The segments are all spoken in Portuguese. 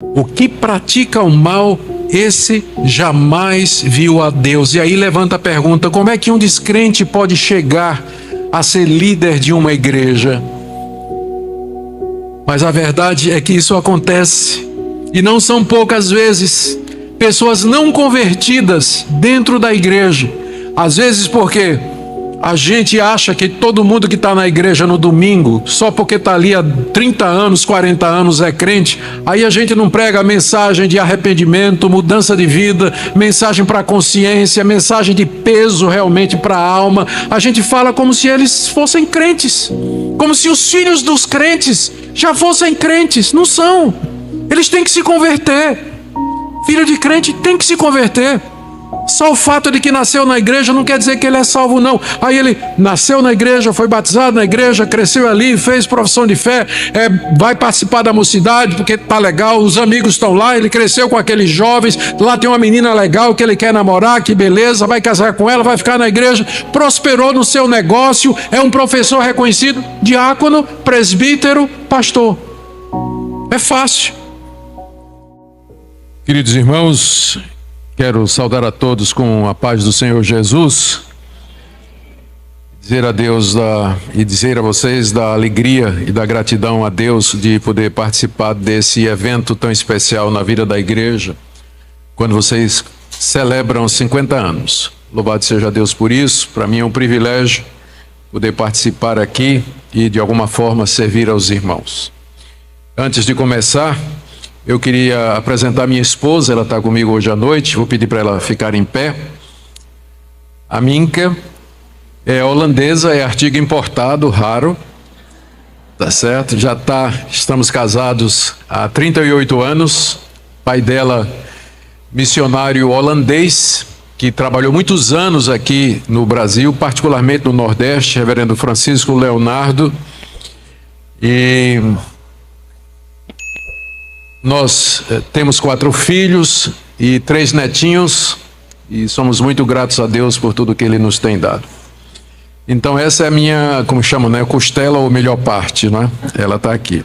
O que pratica o mal, esse jamais viu a Deus. E aí levanta a pergunta: como é que um descrente pode chegar a ser líder de uma igreja? Mas a verdade é que isso acontece, e não são poucas vezes, pessoas não convertidas dentro da igreja. Às vezes porque a gente acha que todo mundo que está na igreja no domingo, só porque está ali há 30 anos, 40 anos é crente, aí a gente não prega mensagem de arrependimento, mudança de vida, mensagem para a consciência, mensagem de peso realmente para a alma. A gente fala como se eles fossem crentes, como se os filhos dos crentes já fossem crentes. Não são. Eles têm que se converter. Filho de crente tem que se converter. Só o fato de que nasceu na igreja não quer dizer que ele é salvo, não. Aí ele nasceu na igreja, foi batizado na igreja, cresceu ali, fez profissão de fé, vai participar da mocidade porque tá legal, os amigos estão lá, ele cresceu com aqueles jovens, lá tem uma menina legal que ele quer namorar, que beleza, vai casar com ela, vai ficar na igreja, prosperou no seu negócio, é um professor reconhecido, diácono, presbítero, pastor. É fácil. Queridos irmãos, quero saudar a todos com a paz do Senhor Jesus, dizer a Deus e dizer a vocês da alegria e da gratidão a Deus de poder participar desse evento tão especial na vida da igreja, quando vocês celebram 50 anos. Louvado seja Deus por isso. Para mim é um privilégio poder participar aqui e de alguma forma servir aos irmãos. Antes de começar, eu queria apresentar minha esposa, ela está comigo hoje à noite, vou pedir para ela ficar em pé. A Minka é holandesa, é artigo importado, raro, tá certo? Estamos casados há 38 anos, pai dela, missionário holandês, que trabalhou muitos anos aqui no Brasil, particularmente no Nordeste, reverendo Francisco Leonardo, e nós temos 4 filhos e 3 netinhos e somos muito gratos a Deus por tudo que Ele nos tem dado. Então essa é a minha, como chama, né, costela ou melhor parte, né? Ela está aqui.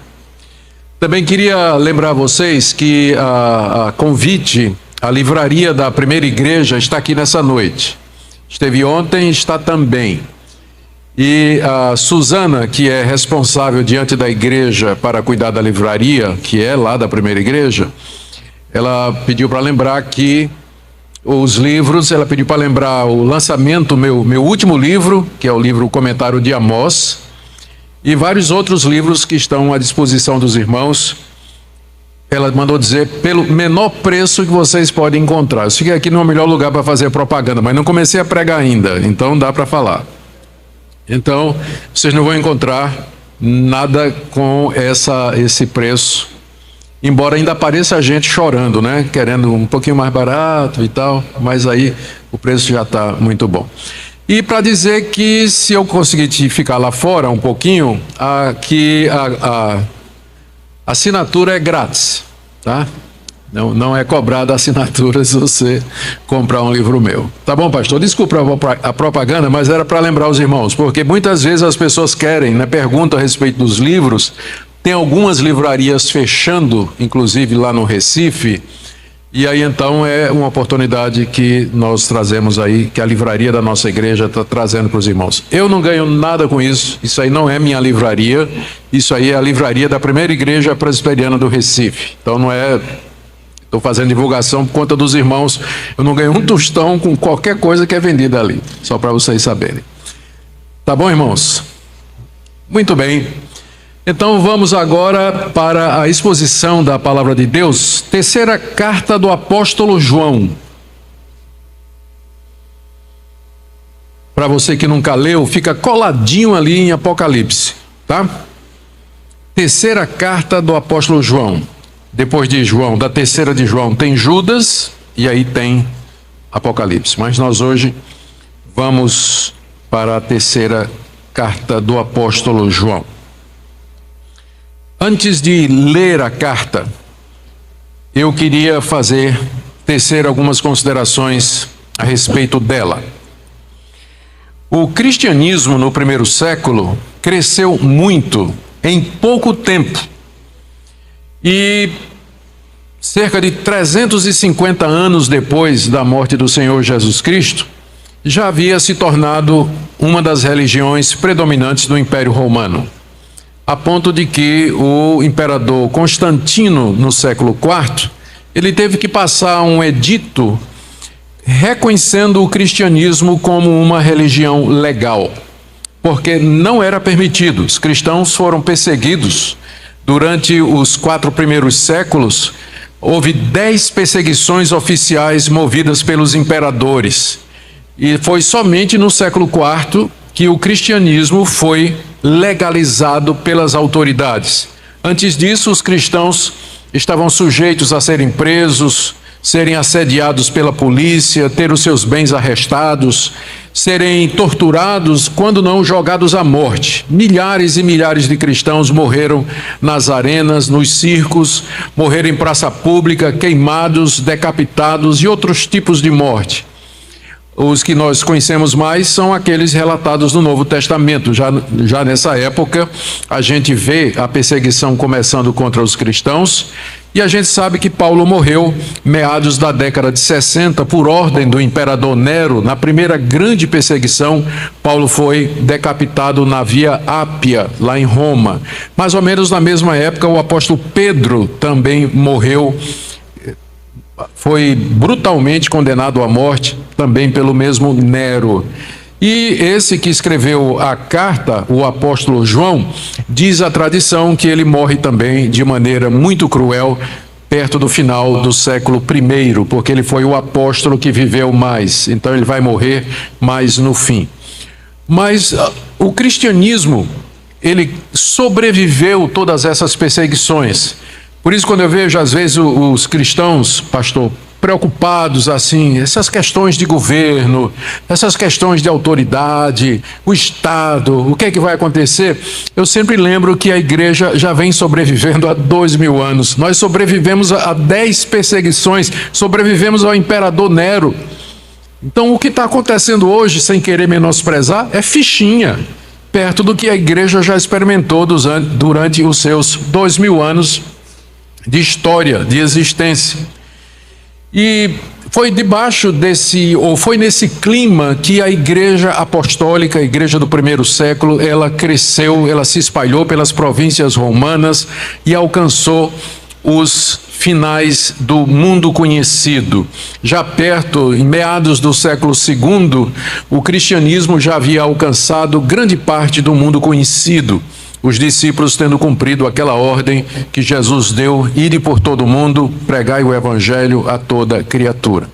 Também queria lembrar a vocês que a convite, a livraria da Primeira Igreja está aqui nessa noite. Esteve ontem, está também. E a Suzana, que é responsável diante da igreja para cuidar da livraria, que é lá da Primeira Igreja, ela pediu para lembrar que os livros, ela pediu para lembrar o lançamento, meu último livro, que é o livro Comentário de Amós, e vários outros livros que estão à disposição dos irmãos. Ela mandou dizer, pelo menor preço que vocês podem encontrar. Eu fiquei aqui no melhor lugar para fazer propaganda, mas não comecei a pregar ainda, então dá para falar. Então, vocês não vão encontrar nada com esse preço, embora ainda apareça gente chorando, né? Querendo um pouquinho mais barato e tal, mas aí o preço já está muito bom. E para dizer que se eu conseguir ficar lá fora um pouquinho, aqui a assinatura é grátis, tá? Não é cobrada a assinatura se você comprar um livro meu. Tá bom, pastor? Desculpa a propaganda, mas era para lembrar os irmãos, porque muitas vezes as pessoas querem, né, perguntam a respeito dos livros. Tem algumas livrarias fechando, inclusive lá no Recife, e aí então é uma oportunidade que nós trazemos aí, que a livraria da nossa igreja está trazendo para os irmãos. Eu não ganho nada com isso, isso aí não é minha livraria, isso aí é a livraria da Primeira Igreja Presbiteriana do Recife. Então não é... Estou fazendo divulgação por conta dos irmãos. Eu não ganho um tostão com qualquer coisa que é vendida ali. Só para vocês saberem. Tá bom, irmãos? Muito bem. Então vamos agora para a exposição da Palavra de Deus. Terceira carta do apóstolo João. Para você que nunca leu, fica coladinho ali em Apocalipse. Tá? Terceira carta do apóstolo João. Depois de João, da terceira de João, tem Judas e aí tem Apocalipse. Mas nós hoje vamos para a terceira carta do apóstolo João. Antes de ler a carta, eu queria tecer algumas considerações a respeito dela. O cristianismo no primeiro século cresceu muito em pouco tempo. E cerca de 350 anos depois da morte do Senhor Jesus Cristo, já havia se tornado uma das religiões predominantes do Império Romano, a ponto de que o imperador Constantino, no século IV, ele teve que passar um edito reconhecendo o cristianismo como uma religião legal, porque não era permitido. Os cristãos foram perseguidos durante os 4 primeiros séculos. Houve 10 perseguições oficiais movidas pelos imperadores. E foi somente no século IV que o cristianismo foi legalizado pelas autoridades. Antes disso, os cristãos estavam sujeitos a serem presos, serem assediados pela polícia, ter os seus bens arrestados, serem torturados, quando não jogados à morte. Milhares e milhares de cristãos morreram nas arenas, nos circos, morreram em praça pública, queimados, decapitados e outros tipos de morte. Os que nós conhecemos mais são aqueles relatados no Novo Testamento. Já nessa época, a gente vê a perseguição começando contra os cristãos, e a gente sabe que Paulo morreu meados da década de 60 por ordem do imperador Nero. Na primeira grande perseguição, Paulo foi decapitado na Via Ápia, lá em Roma. Mais ou menos na mesma época, o apóstolo Pedro também morreu, foi brutalmente condenado à morte, também pelo mesmo Nero. E esse que escreveu a carta, o apóstolo João, diz a tradição que ele morre também de maneira muito cruel, perto do final do século I, porque ele foi o apóstolo que viveu mais, então ele vai morrer mais no fim. Mas o cristianismo, ele sobreviveu todas essas perseguições. Por isso, quando eu vejo, às vezes, os cristãos, pastor, preocupados, assim, essas questões de governo, essas questões de autoridade, o Estado, o que é que vai acontecer? Eu sempre lembro que a igreja já vem sobrevivendo há 2000 anos. Nós sobrevivemos a 10 perseguições, sobrevivemos ao imperador Nero. Então, o que está acontecendo hoje, sem querer menosprezar, é fichinha, perto do que a igreja já experimentou durante os seus 2000 anos de história, de existência. E foi foi nesse clima que a igreja apostólica, a igreja do primeiro século, ela cresceu, ela se espalhou pelas províncias romanas e alcançou os finais do mundo conhecido. Já perto, em meados do século II, o cristianismo já havia alcançado grande parte do mundo conhecido. Os discípulos tendo cumprido aquela ordem que Jesus deu: ide por todo o mundo, pregai o evangelho a toda criatura.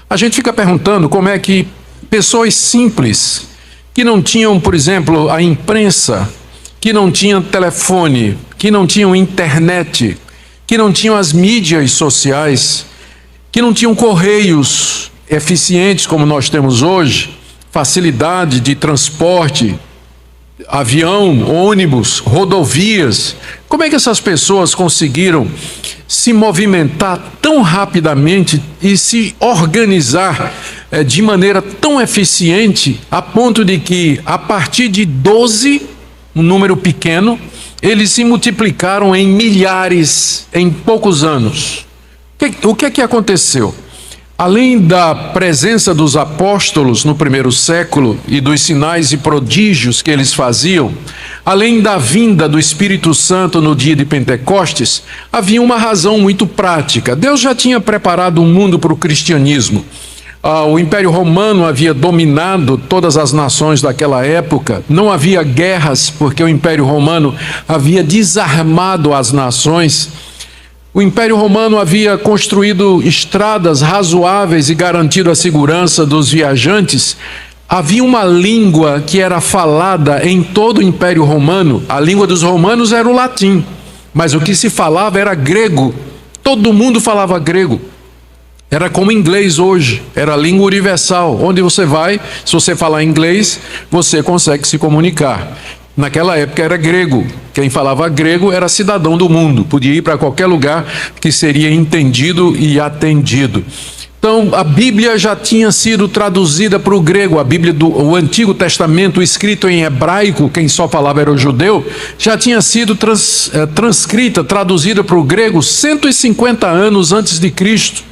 A gente fica perguntando como é que pessoas simples, que não tinham, por exemplo, a imprensa, que não tinham telefone, que não tinham internet, que não tinham as mídias sociais, que não tinham correios eficientes como nós temos hoje, facilidade de transporte, avião, ônibus, rodovias. Como é que essas pessoas conseguiram se movimentar tão rapidamente e se organizar de maneira tão eficiente, a ponto de que, a partir de 12, um número pequeno, eles se multiplicaram em milhares em poucos anos? O que é que aconteceu? Além da presença dos apóstolos no primeiro século e dos sinais e prodígios que eles faziam, além da vinda do Espírito Santo no dia de Pentecostes, havia uma razão muito prática. Deus já tinha preparado o mundo para o cristianismo. O Império Romano havia dominado todas as nações daquela época. Não havia guerras, porque o Império Romano havia desarmado as nações. O Império Romano havia construído estradas razoáveis e garantido a segurança dos viajantes. Havia uma língua que era falada em todo o Império Romano. A língua dos romanos era o latim, mas o que se falava era grego. Todo mundo falava grego. Era como inglês hoje, era a língua universal. Onde você vai, se você falar inglês, você consegue se comunicar. Naquela época era grego. Quem falava grego era cidadão do mundo, podia ir para qualquer lugar que seria entendido e atendido. Então, a Bíblia já tinha sido traduzida para o grego, a Bíblia do Antigo Testamento, escrito em hebraico, quem só falava era o judeu, já tinha sido transcrita, traduzida para o grego 150 anos antes de Cristo,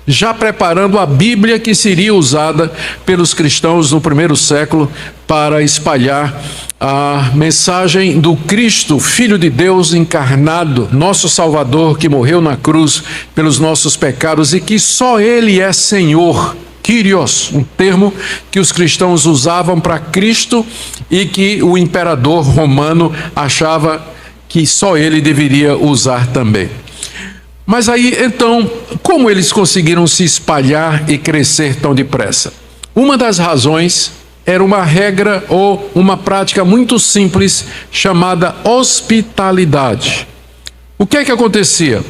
já preparando a Bíblia que seria usada pelos cristãos no primeiro século para espalhar a mensagem do Cristo, Filho de Deus encarnado, nosso Salvador, que morreu na cruz pelos nossos pecados e que só Ele é Senhor, Kyrios, um termo que os cristãos usavam para Cristo e que o imperador romano achava que só ele deveria usar também. Mas aí, então, como eles conseguiram se espalhar e crescer tão depressa? Uma das razões era uma regra ou uma prática muito simples chamada hospitalidade. O que é que acontecia?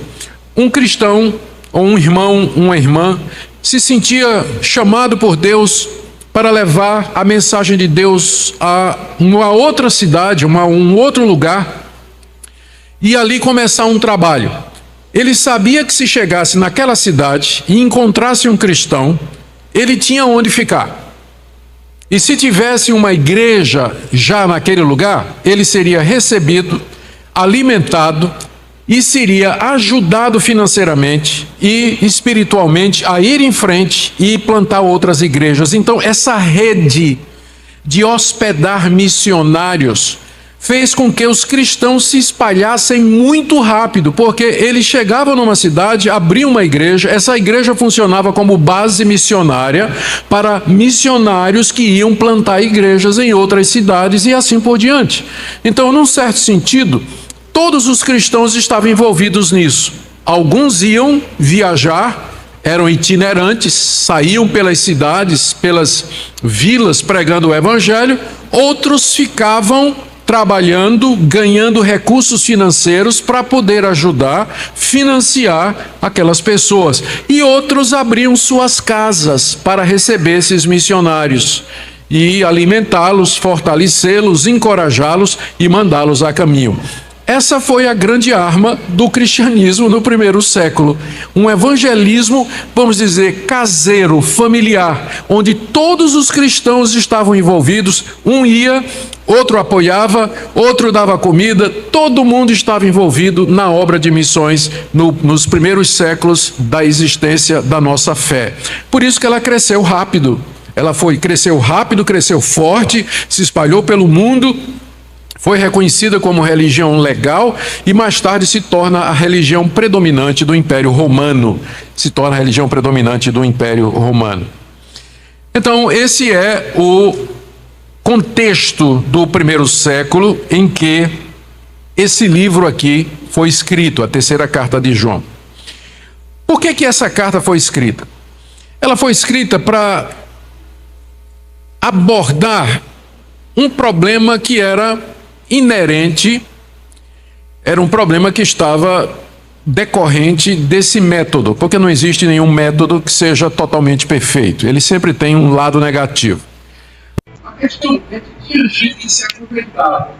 Um cristão ou um irmão, uma irmã, se sentia chamado por Deus para levar a mensagem de Deus a uma outra cidade, um outro lugar, e ali começar um trabalho. Ele sabia que se chegasse naquela cidade e encontrasse um cristão, ele tinha onde ficar. E se tivesse uma igreja já naquele lugar, ele seria recebido, alimentado e seria ajudado financeiramente e espiritualmente a ir em frente e plantar outras igrejas. Então, essa rede de hospedar missionários fez com que os cristãos se espalhassem muito rápido, porque eles chegavam numa cidade, abriam uma igreja, essa igreja funcionava como base missionária para missionários que iam plantar igrejas em outras cidades e assim por diante. Então, num certo sentido, todos os cristãos estavam envolvidos nisso. Alguns iam viajar, eram itinerantes, saíam pelas cidades, pelas vilas pregando o evangelho, outros ficavam trabalhando, ganhando recursos financeiros para poder ajudar, financiar aquelas pessoas. E outros abriam suas casas para receber esses missionários e alimentá-los, fortalecê-los, encorajá-los e mandá-los a caminho. Essa foi a grande arma do cristianismo no primeiro século. Um evangelismo, vamos dizer, caseiro, familiar, onde todos os cristãos estavam envolvidos, um ia, outro apoiava, outro dava comida, todo mundo estava envolvido na obra de missões nos primeiros séculos da existência da nossa fé. Por isso que ela cresceu rápido. Cresceu rápido, cresceu forte, se espalhou pelo mundo, foi reconhecida como religião legal e mais tarde se torna a religião predominante do Império Romano. Então, esse é o contexto do primeiro século em que esse livro aqui foi escrito, a terceira carta de João. Por que essa carta foi escrita? Ela foi escrita para abordar um problema que era inerente, era um problema que estava decorrente desse método, porque não existe nenhum método que seja totalmente perfeito, ele sempre tem um lado negativo. A questão é que tinha gente que se aproveitava,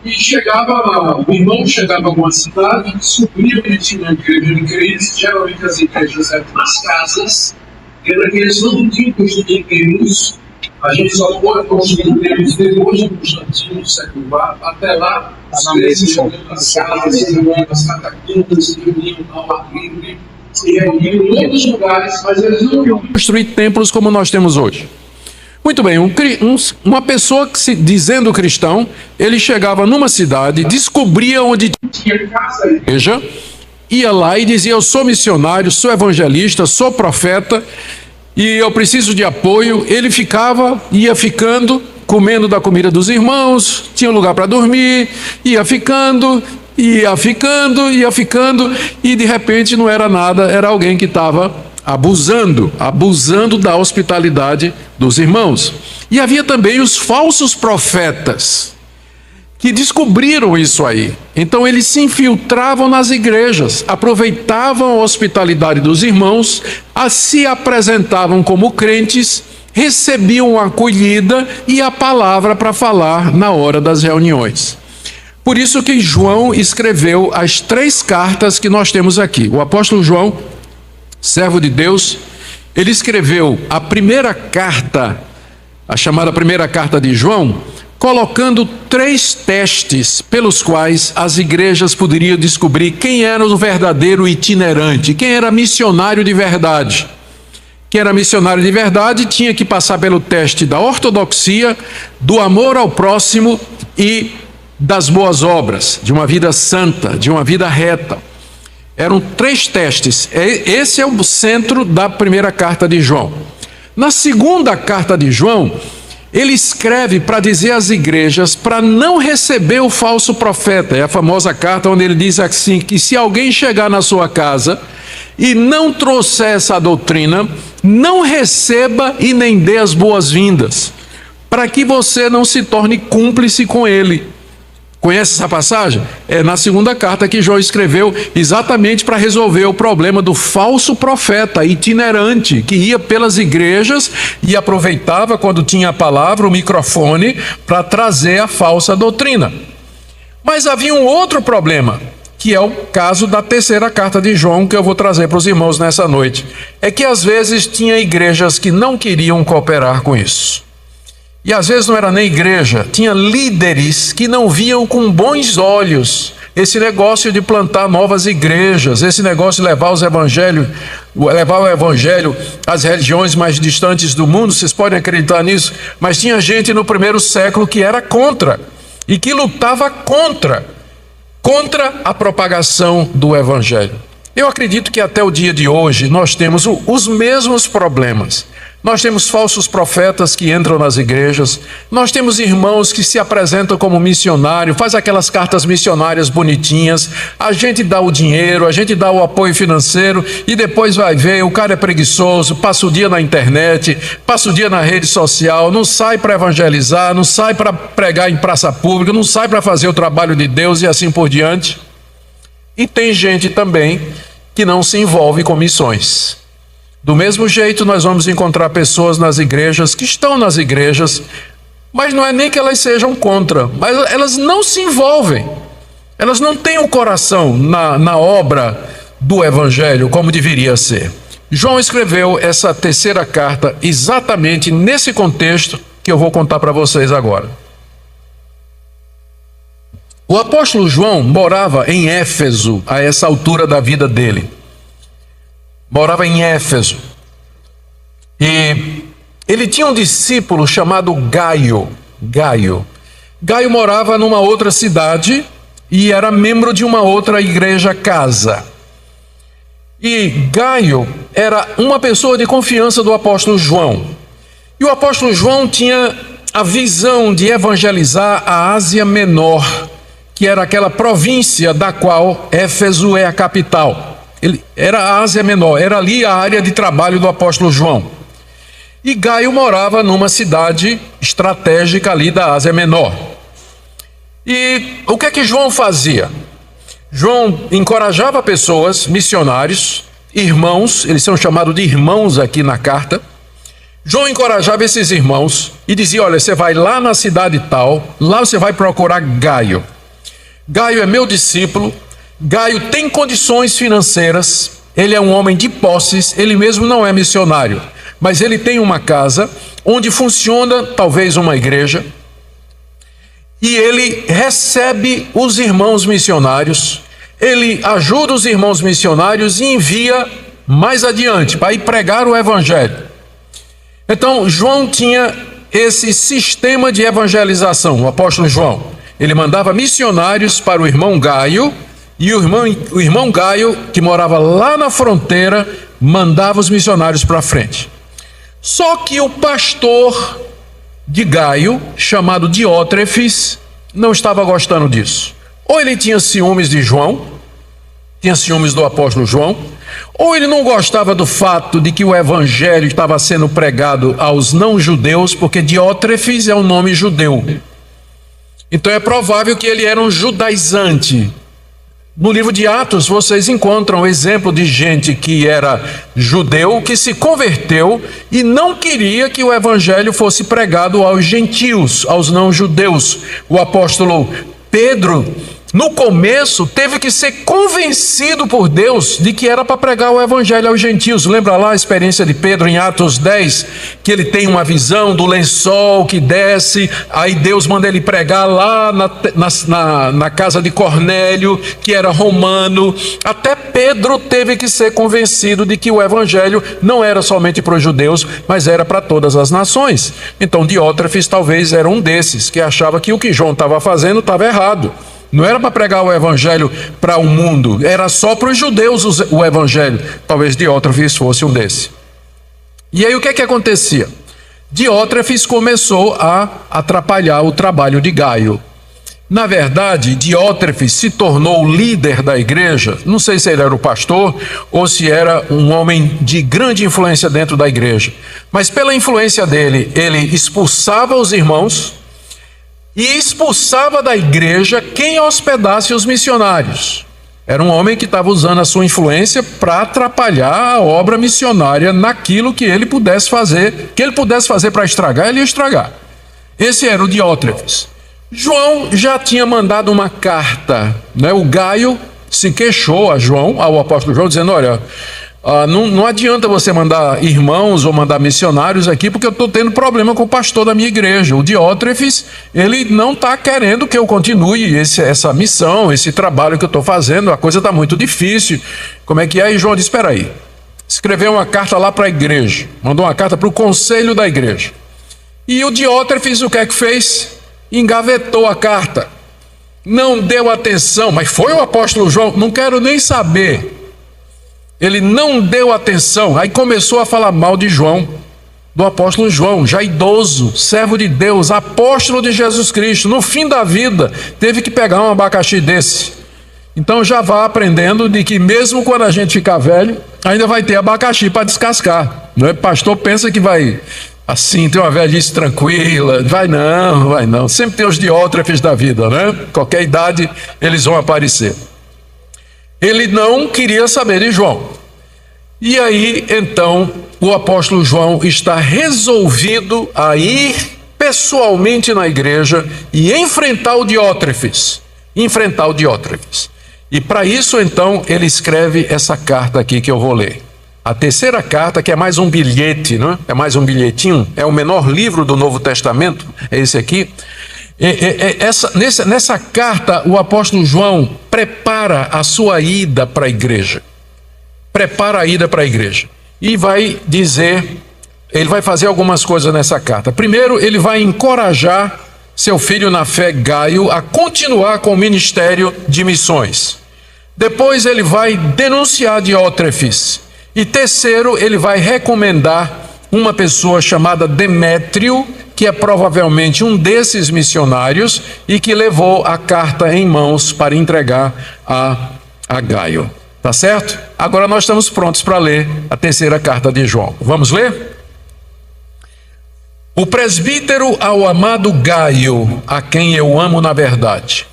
e chegava lá, o irmão chegava a alguma cidade, descobria que ele tinha uma igreja de crentes, geralmente as igrejas eram nas casas, era que eles não tinham construído templos. A gente só pode construir templos depois de Constantino, no século IV, até lá, as casas, as catacumbas, reuniam ao ar livre, e reuniam em outros lugares, mas eles não iam construir templos como nós temos hoje. Muito bem, uma pessoa que se dizendo cristão, ele chegava numa cidade, descobria onde tinha casa e igreja, ia lá e dizia: eu sou missionário, sou evangelista, sou profeta e eu preciso de apoio. Ele ia ficando, comendo da comida dos irmãos, tinha lugar para dormir, ia ficando, e de repente não era nada, era alguém que estava abusando da hospitalidade dos irmãos. E havia também os falsos profetas, que descobriram isso aí. Então eles se infiltravam nas igrejas, aproveitavam a hospitalidade dos irmãos, se apresentavam como crentes, recebiam a acolhida e a palavra para falar na hora das reuniões. Por isso que João escreveu as 3 cartas que nós temos aqui. O apóstolo João, servo de Deus, ele escreveu a primeira carta, a chamada primeira carta de João, colocando 3 testes pelos quais as igrejas poderiam descobrir quem era o verdadeiro itinerante, quem era missionário de verdade. Quem era missionário de verdade tinha que passar pelo teste da ortodoxia, do amor ao próximo e das boas obras, de uma vida santa, de uma vida reta. Eram 3 testes. Esse é o centro da primeira carta de João. Na segunda carta de João, ele escreve para dizer às igrejas para não receber o falso profeta. É a famosa carta onde ele diz assim, que se alguém chegar na sua casa e não trouxer essa doutrina, não receba e nem dê as boas-vindas, para que você não se torne cúmplice com ele. Conhece essa passagem? É na segunda carta que João escreveu exatamente para resolver o problema do falso profeta itinerante, que ia pelas igrejas e aproveitava quando tinha a palavra, o microfone, para trazer a falsa doutrina. Mas havia um outro problema, que é o caso da terceira carta de João, que eu vou trazer para os irmãos nessa noite. É que às vezes tinha igrejas que não queriam cooperar com isso. E às vezes não era nem igreja, tinha líderes que não viam com bons olhos esse negócio de plantar novas igrejas, esse negócio de levar o evangelho às religiões mais distantes do mundo. Vocês podem acreditar nisso, mas tinha gente no primeiro século que era contra e que lutava contra a propagação do evangelho. Eu acredito que até o dia de hoje nós temos os mesmos problemas. Nós temos falsos profetas que entram nas igrejas, nós temos irmãos que se apresentam como missionário, faz aquelas cartas missionárias bonitinhas, a gente dá o dinheiro, a gente dá o apoio financeiro e depois vai ver, o cara é preguiçoso, passa o dia na internet, passa o dia na rede social, não sai para evangelizar, não sai para pregar em praça pública, não sai para fazer o trabalho de Deus e assim por diante. E tem gente também que não se envolve com missões. Do mesmo jeito, nós vamos encontrar pessoas nas igrejas, que estão nas igrejas, mas não é nem que elas sejam contra, mas elas não se envolvem. Elas não têm o coração na obra do evangelho como deveria ser. João escreveu essa terceira carta exatamente nesse contexto que eu vou contar para vocês agora. O apóstolo João morava em Éfeso a essa altura da vida dele. Morava em Éfeso. E ele tinha um discípulo chamado Gaio. Gaio morava numa outra cidade e era membro de uma outra igreja casa. E Gaio era uma pessoa de confiança do apóstolo João. E o apóstolo João tinha a visão de evangelizar a Ásia Menor, que era aquela província da qual Éfeso é a capital. Era a Ásia Menor, era ali a área de trabalho do apóstolo João. E Gaio morava numa cidade estratégica ali da Ásia Menor. E o que é que João fazia? João encorajava pessoas, missionários, irmãos, eles são chamados de irmãos aqui na carta. João encorajava esses irmãos e dizia: olha, você vai lá na cidade tal, lá você vai procurar Gaio. Gaio é meu discípulo. Gaio tem condições financeiras, ele é um homem de posses, ele mesmo não é missionário, mas ele tem uma casa onde funciona talvez uma igreja, e ele recebe os irmãos missionários, ele ajuda os irmãos missionários e envia mais adiante para ir pregar o evangelho. Então João tinha esse sistema de evangelização, o apóstolo João. Ele mandava missionários para o irmão Gaio, e o irmão Gaio, que morava lá na fronteira, mandava os missionários para frente. Só que o pastor de Gaio, chamado Diótrefes, não estava gostando disso. Ou ele tinha ciúmes de João, tinha ciúmes do apóstolo João, ou ele não gostava do fato de que o evangelho estava sendo pregado aos não-judeus, porque Diótrefes é um nome judeu. Então é provável que ele era um judaizante. No livro de Atos vocês encontram o exemplo de gente que era judeu, que se converteu e não queria que o evangelho fosse pregado aos gentios, aos não-judeus. O apóstolo Pedro, no começo, teve que ser convencido por Deus de que era para pregar o evangelho aos gentios. Lembra lá a experiência de Pedro em Atos 10, que ele tem uma visão do lençol que desce, aí Deus manda ele pregar lá na casa de Cornélio, que era romano. Até Pedro teve que ser convencido de que o evangelho não era somente para os judeus, mas era para todas as nações. Então Diótrefes talvez era um desses, que achava que o que João estava fazendo estava errado. Não era para pregar o evangelho para o mundo, era só para os judeus o evangelho. Talvez Diótrefes fosse um desses. E aí o que é que acontecia? Diótrefes começou a atrapalhar o trabalho de Gaio. Na verdade, Diótrefes se tornou o líder da igreja. Não sei se ele era o pastor ou se era um homem de grande influência dentro da igreja. Mas pela influência dele, ele expulsava os irmãos e expulsava da igreja quem hospedasse os missionários. Era um homem que estava usando a sua influência para atrapalhar a obra missionária naquilo que ele pudesse fazer. Que ele pudesse fazer para estragar, ele ia estragar. Esse era o Diótrefes. João já tinha mandado uma carta, né? O Gaio se queixou ao apóstolo João, dizendo: olha, não adianta você mandar irmãos ou mandar missionários aqui, porque eu estou tendo problema com o pastor da minha igreja. O Diótrefes, ele não está querendo que eu continue essa missão, esse trabalho que eu estou fazendo. A coisa está muito difícil. Como é que é? E João disse: espera aí. Escreveu uma carta lá para a igreja, mandou uma carta para o conselho da igreja. E o Diótrefes o que é que fez? Engavetou a carta, não deu atenção. Mas foi o apóstolo João? Não quero nem saber. Ele não deu atenção, aí começou a falar mal de João, do apóstolo João, já idoso, servo de Deus, apóstolo de Jesus Cristo. No fim da vida, teve que pegar um abacaxi desse. Então já vá aprendendo de que mesmo quando a gente ficar velho, ainda vai ter abacaxi para descascar. Não é? Pastor pensa que vai assim, ter uma velhice tranquila. Vai não. Sempre tem os Diótrefes da vida, né? Qualquer idade eles vão aparecer. Ele não queria saber de João. E aí, então, o apóstolo João está resolvido a ir pessoalmente na igreja e enfrentar o Diótrefes. E para isso, então, ele escreve essa carta aqui que eu vou ler. A terceira carta, que é mais um bilhete, não é? É mais um bilhetinho, é o menor livro do Novo Testamento, é esse aqui. Nessa carta, o apóstolo João prepara a sua ida para a igreja. E vai dizer, ele vai fazer algumas coisas nessa carta. Primeiro, ele vai encorajar seu filho na fé, Gaio, a continuar com o ministério de missões. Depois, ele vai denunciar Diótrefes. E terceiro, ele vai recomendar uma pessoa chamada Demétrio, que é provavelmente um desses missionários e que levou a carta em mãos para entregar a Gaio. Tá certo? Agora nós estamos prontos para ler a terceira carta de João. Vamos ler? O presbítero ao amado Gaio, a quem eu amo na verdade.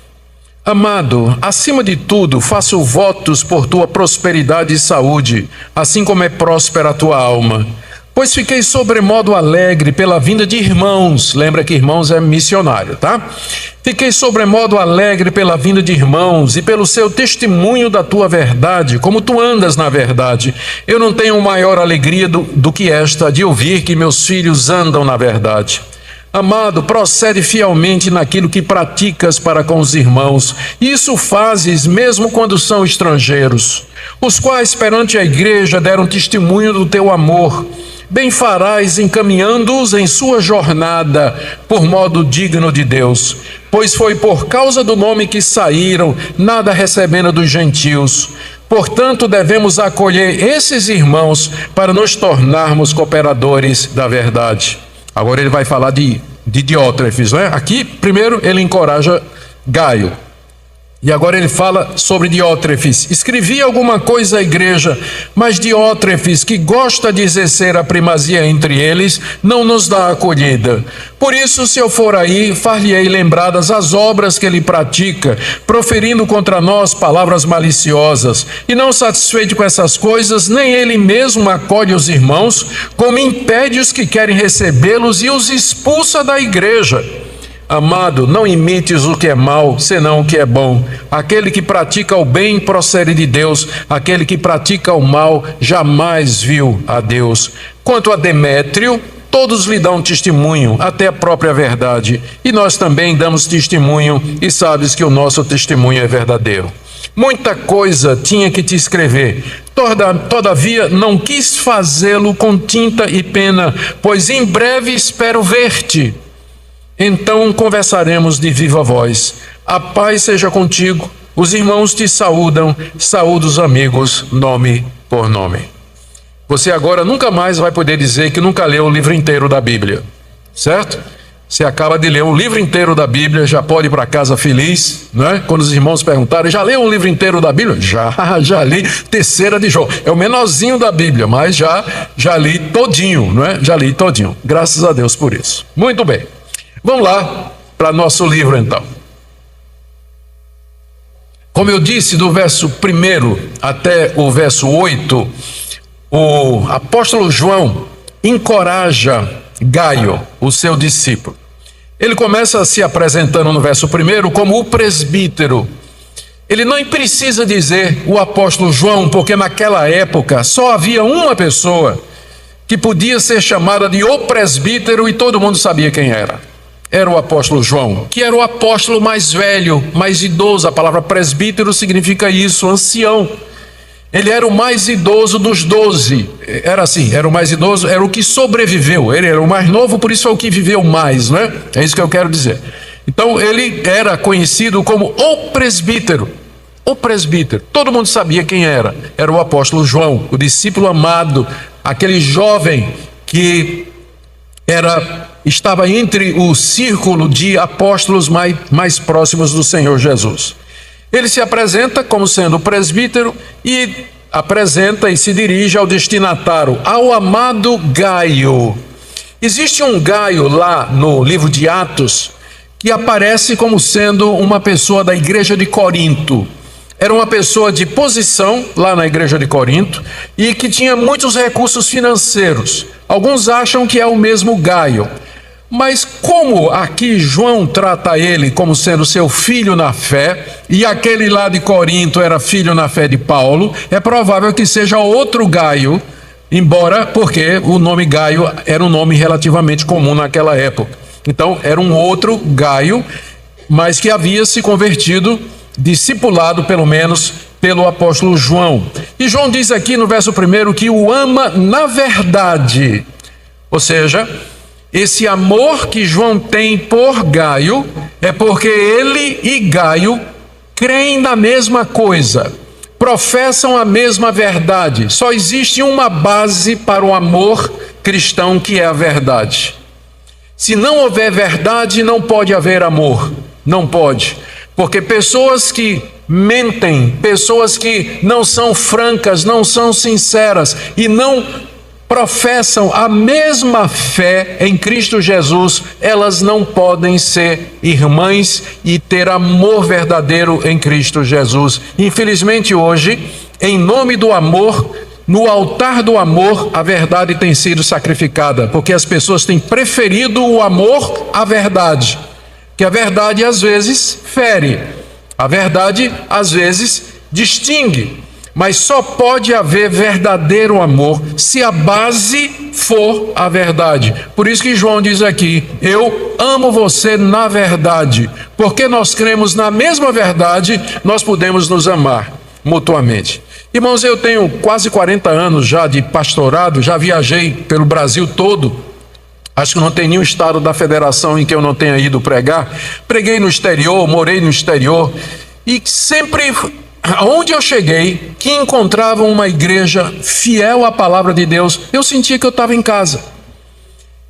Amado, acima de tudo, faço votos por tua prosperidade e saúde, assim como é próspera a tua alma. Pois fiquei sobremodo alegre pela vinda de irmãos. Lembra que irmãos é missionário, tá? Fiquei sobremodo alegre pela vinda de irmãos e pelo seu testemunho da tua verdade, como tu andas na verdade. Eu não tenho maior alegria do que esta, de ouvir que meus filhos andam na verdade. Amado, procede fielmente naquilo que praticas para com os irmãos. Isso fazes mesmo quando são estrangeiros, os quais perante a igreja deram testemunho do teu amor. Bem farás encaminhando-os em sua jornada por modo digno de Deus, pois foi por causa do nome que saíram, nada recebendo dos gentios. Portanto, devemos acolher esses irmãos para nos tornarmos cooperadores da verdade. Agora ele vai falar de Diótrefes, né? Aqui, primeiro, ele encoraja Gaio. E agora ele fala sobre Diótrefes. Escrevi alguma coisa à igreja, mas Diótrefes, que gosta de exercer a primazia entre eles, não nos dá acolhida. Por isso, se eu for aí, far-lhe-ei lembradas as obras que ele pratica, proferindo contra nós palavras maliciosas. E não satisfeito com essas coisas, nem ele mesmo acolhe os irmãos, como impede os que querem recebê-los e os expulsa da igreja. Amado, não imites o que é mal, senão o que é bom. Aquele que pratica o bem procede de Deus, aquele que pratica o mal jamais viu a Deus. Quanto a Demétrio, todos lhe dão testemunho, até a própria verdade. E nós também damos testemunho, e sabes que o nosso testemunho é verdadeiro. Muita coisa tinha que te escrever, todavia não quis fazê-lo com tinta e pena, pois em breve espero ver-te. Então conversaremos de viva voz. A paz seja contigo, os irmãos te saúdam, saúda os amigos, nome por nome. Você agora nunca mais vai poder dizer que nunca leu o livro inteiro da Bíblia, certo? Você acaba de ler um livro inteiro da Bíblia, já pode ir para casa feliz, né? Quando os irmãos perguntarem, já leu um livro inteiro da Bíblia? Já li, terceira de João. É o menorzinho da Bíblia, mas já li todinho, não é? Já li todinho. Graças a Deus por isso. Muito bem. Vamos lá para nosso livro então. Como eu disse, do verso 1 até o verso 8, o apóstolo João encoraja Gaio, o seu discípulo. Ele começa se apresentando no verso 1 como o presbítero. Ele não precisa dizer o apóstolo João, porque naquela época só havia uma pessoa que podia ser chamada de o presbítero e todo mundo sabia quem era. Era o apóstolo João, que era o apóstolo mais velho, mais idoso. A palavra presbítero significa isso, ancião. Ele era o mais idoso dos 12. Era assim, era o mais idoso, era o que sobreviveu. Ele era o mais novo, por isso é o que viveu mais, né? É isso que eu quero dizer. Então ele era conhecido como o presbítero. O presbítero. Todo mundo sabia quem era. Era o apóstolo João, o discípulo amado, aquele jovem que estava entre o círculo de apóstolos mais próximos do Senhor Jesus. Ele se apresenta como sendo presbítero e apresenta e se dirige ao destinatário, ao amado Gaio. Existe um Gaio lá no livro de Atos que aparece como sendo uma pessoa da igreja de Corinto. Era uma pessoa de posição lá na igreja de Corinto e que tinha muitos recursos financeiros. Alguns acham que é o mesmo Gaio. Mas como aqui João trata ele como sendo seu filho na fé, e aquele lá de Corinto era filho na fé de Paulo, é provável que seja outro Gaio, porque o nome Gaio era um nome relativamente comum naquela época. Então era um outro Gaio, mas que havia se convertido, discipulado pelo menos pelo apóstolo João. E João diz aqui no verso 1 que o ama na verdade, ou seja, esse amor que João tem por Gaio é porque ele e Gaio creem na mesma coisa, professam a mesma verdade. Só existe uma base para o amor cristão, que é a verdade. Se não houver verdade, não pode haver amor. Não pode. Porque pessoas que mentem, pessoas que não são francas, não são sinceras e não professam a mesma fé em Cristo Jesus, elas não podem ser irmãs e ter amor verdadeiro em Cristo Jesus. Infelizmente hoje, em nome do amor, no altar do amor, a verdade tem sido sacrificada, porque as pessoas têm preferido o amor à verdade, que a verdade às vezes fere, a verdade às vezes distingue. Mas só pode haver verdadeiro amor se a base for a verdade. Por isso que João diz aqui: eu amo você na verdade. Porque nós cremos na mesma verdade, nós podemos nos amar mutuamente. Irmãos, eu tenho quase 40 anos já de pastorado, já viajei pelo Brasil todo. Acho que não tem nenhum estado da federação em que eu não tenha ido pregar. Preguei no exterior, morei no exterior e sempre, aonde eu cheguei, que encontrava uma igreja fiel à palavra de Deus, eu sentia que eu estava em casa.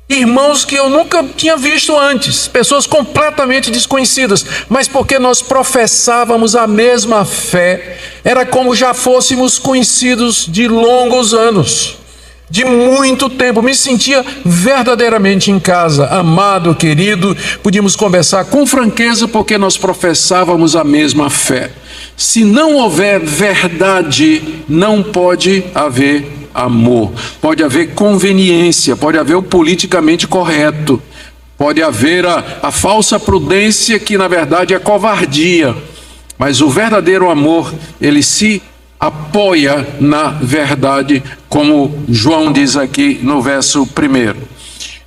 Irmãos que eu nunca tinha visto antes, pessoas completamente desconhecidas, mas porque nós professávamos a mesma fé, era como já fôssemos conhecidos de longos anos, de muito tempo. Me sentia verdadeiramente em casa, amado, querido. Podíamos conversar com franqueza porque nós professávamos a mesma fé. Se não houver verdade, não pode haver amor. Pode haver conveniência, pode haver o politicamente correto, Pode haver a falsa prudência, que na verdade é covardia, mas o verdadeiro amor, ele se apoia na verdade, como João diz aqui no verso 1.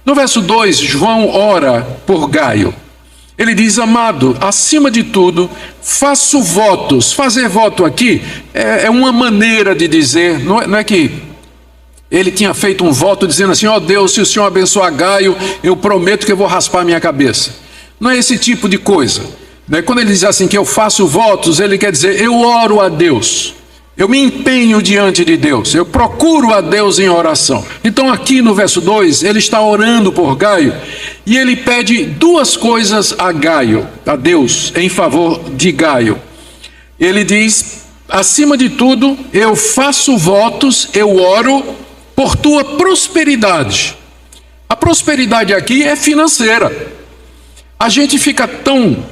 No verso 2, João ora por Gaio. Ele diz: amado, acima de tudo, faço votos. Fazer voto aqui é uma maneira de dizer, não é que ele tinha feito um voto dizendo assim: ó Deus, se o Senhor abençoar Gaio, eu prometo que eu vou raspar a minha cabeça. Não é esse tipo de coisa. Quando ele diz assim que eu faço votos, ele quer dizer, eu oro a Deus. Eu me empenho diante de Deus, eu procuro a Deus em oração. Então aqui no verso 2, ele está orando por Gaio, e ele pede duas coisas a Gaio, a Deus, em favor de Gaio. Ele diz: acima de tudo, eu faço votos, eu oro por tua prosperidade. A prosperidade aqui é financeira. A gente fica tão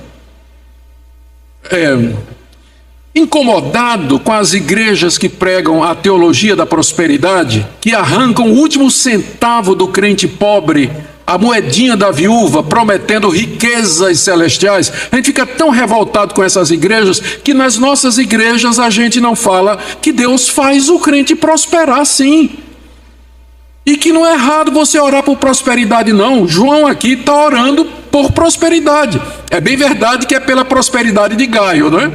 incomodado com as igrejas que pregam a teologia da prosperidade, que arrancam o último centavo do crente pobre, a moedinha da viúva, prometendo riquezas celestiais. A gente fica tão revoltado com essas igrejas, que nas nossas igrejas a gente não fala que Deus faz o crente prosperar sim, e que não é errado você orar por prosperidade não. João aqui está orando por prosperidade. É bem verdade que é pela prosperidade de Gaio, não é?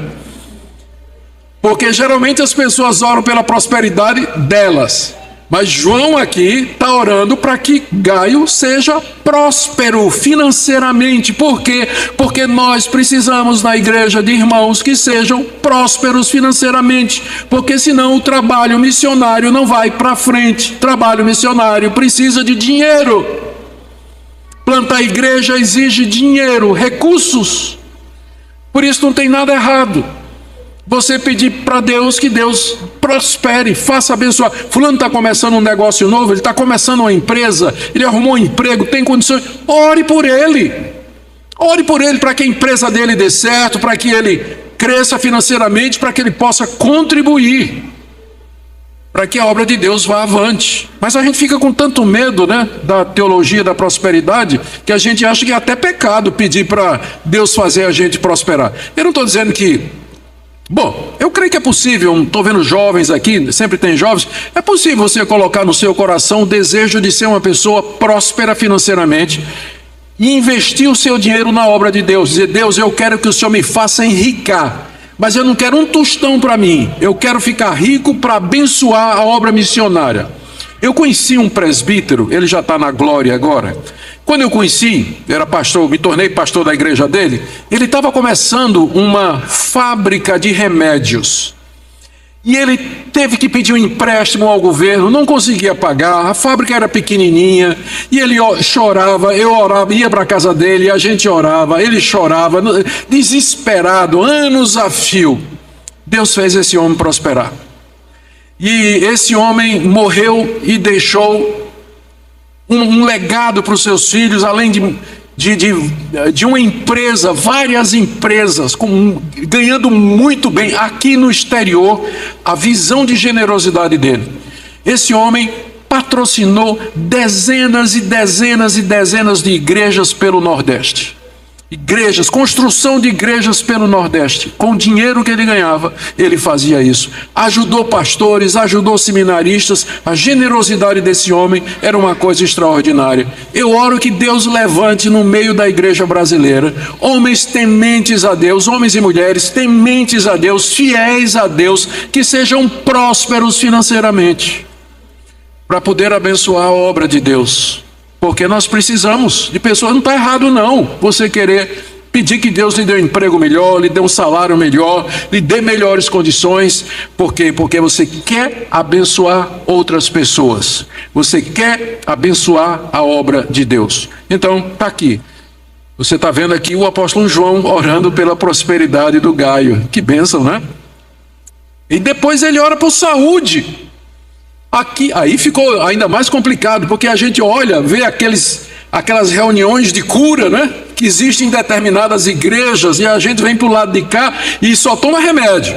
Porque geralmente as pessoas oram pela prosperidade delas, mas João aqui está orando para que Gaio seja próspero financeiramente. Por quê? Porque nós precisamos na igreja de irmãos que sejam prósperos financeiramente, porque senão o trabalho missionário não vai para frente. Trabalho missionário precisa de dinheiro. Plantar igreja exige dinheiro, recursos. Por isso não tem nada errado você pedir para Deus que Deus prospere, faça abençoar. Fulano está começando um negócio novo, ele está começando uma empresa, ele arrumou um emprego, tem condições. Ore por ele. Ore por ele para que a empresa dele dê certo, para que ele cresça financeiramente, para que ele possa contribuir, para que a obra de Deus vá avante. Mas a gente fica com tanto medo, da teologia da prosperidade, que a gente acha que é até pecado pedir para Deus fazer a gente prosperar. Eu não estou dizendo que... Bom, eu creio que é possível, estou vendo jovens aqui, sempre tem jovens, é possível você colocar no seu coração o desejo de ser uma pessoa próspera financeiramente e investir o seu dinheiro na obra de Deus. Dizer: Deus, eu quero que o Senhor me faça enricar, mas eu não quero um tostão para mim, eu quero ficar rico para abençoar a obra missionária. Eu conheci um presbítero, ele já está na glória agora. Quando eu conheci, era pastor, me tornei pastor da igreja dele, ele estava começando uma fábrica de remédios. E ele teve que pedir um empréstimo ao governo, não conseguia pagar, a fábrica era pequenininha, e ele chorava, eu orava, ia para a casa dele, a gente orava, ele chorava, desesperado, anos a fio. Deus fez esse homem prosperar. E esse homem morreu e deixou um legado para os seus filhos, além de uma empresa, várias empresas, ganhando muito bem aqui no exterior. A visão de generosidade dele. Esse homem patrocinou dezenas e dezenas e dezenas de igrejas pelo Nordeste. Igrejas, construção de igrejas pelo Nordeste. Com o dinheiro que ele ganhava, ele fazia isso. Ajudou pastores, ajudou seminaristas. A generosidade desse homem era uma coisa extraordinária. Eu oro que Deus levante no meio da igreja brasileira homens tementes a Deus, homens e mulheres tementes a Deus, fiéis a Deus, que sejam prósperos financeiramente, para poder abençoar a obra de Deus. Porque nós precisamos de pessoas. Não está errado não você querer pedir que Deus lhe dê um emprego melhor, lhe dê um salário melhor, lhe dê melhores condições. Por quê? Porque você quer abençoar outras pessoas, você quer abençoar a obra de Deus. Então está aqui, você está vendo aqui o apóstolo João orando pela prosperidade do Gaio. Que bênção, né? E depois ele ora por saúde. Aqui, aí ficou ainda mais complicado, porque a gente olha, vê aquelas reuniões de cura, que existem em determinadas igrejas, e a gente vem para o lado de cá e só toma remédio,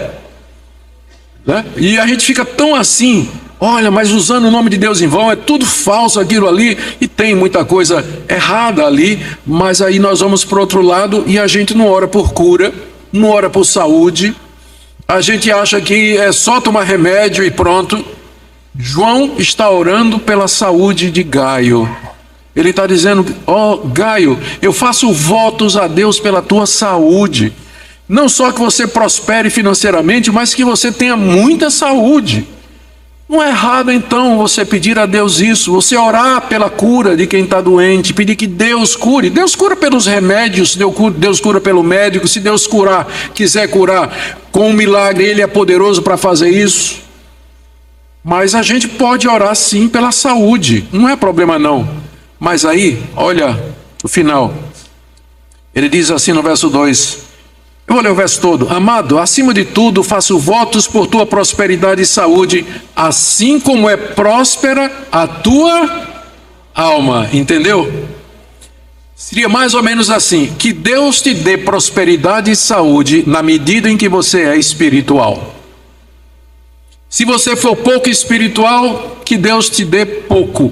E a gente fica tão assim, Olha, mas usando o nome de Deus em vão, é tudo falso aquilo ali, e tem muita coisa errada ali, mas aí nós vamos para o outro lado e a gente não ora por cura, não ora por saúde, a gente acha que é só tomar remédio e pronto. João está orando pela saúde de Gaio. Ele está dizendo: ó, Gaio, eu faço votos a Deus pela tua saúde. Não só que você prospere financeiramente, mas que você tenha muita saúde. Não é errado então você pedir a Deus isso, você orar pela cura de quem está doente, pedir que Deus cure. Deus cura pelos remédios, Deus cura pelo médico. Se Deus quiser curar com um milagre, Ele é poderoso para fazer isso. Mas a gente pode orar sim pela saúde, não é problema não. Mas aí, olha o final. Ele diz assim no verso 2. Eu vou ler o verso todo. Amado, acima de tudo faço votos por tua prosperidade e saúde, assim como é próspera a tua alma. Entendeu? Seria mais ou menos assim: que Deus te dê prosperidade e saúde na medida em que você é espiritual. Se você for pouco espiritual, que Deus te dê pouco.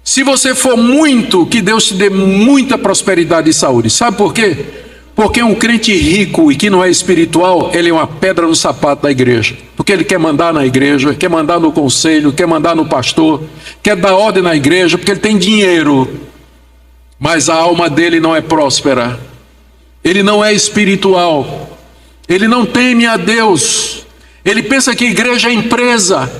Se você for muito, que Deus te dê muita prosperidade e saúde. Sabe por quê? Porque um crente rico e que não é espiritual, ele é uma pedra no sapato da igreja. Porque ele quer mandar na igreja, quer mandar no conselho, quer mandar no pastor, quer dar ordem na igreja, porque ele tem dinheiro. Mas a alma dele não é próspera. Ele não é espiritual. Ele não teme a Deus. Ele pensa que a igreja é empresa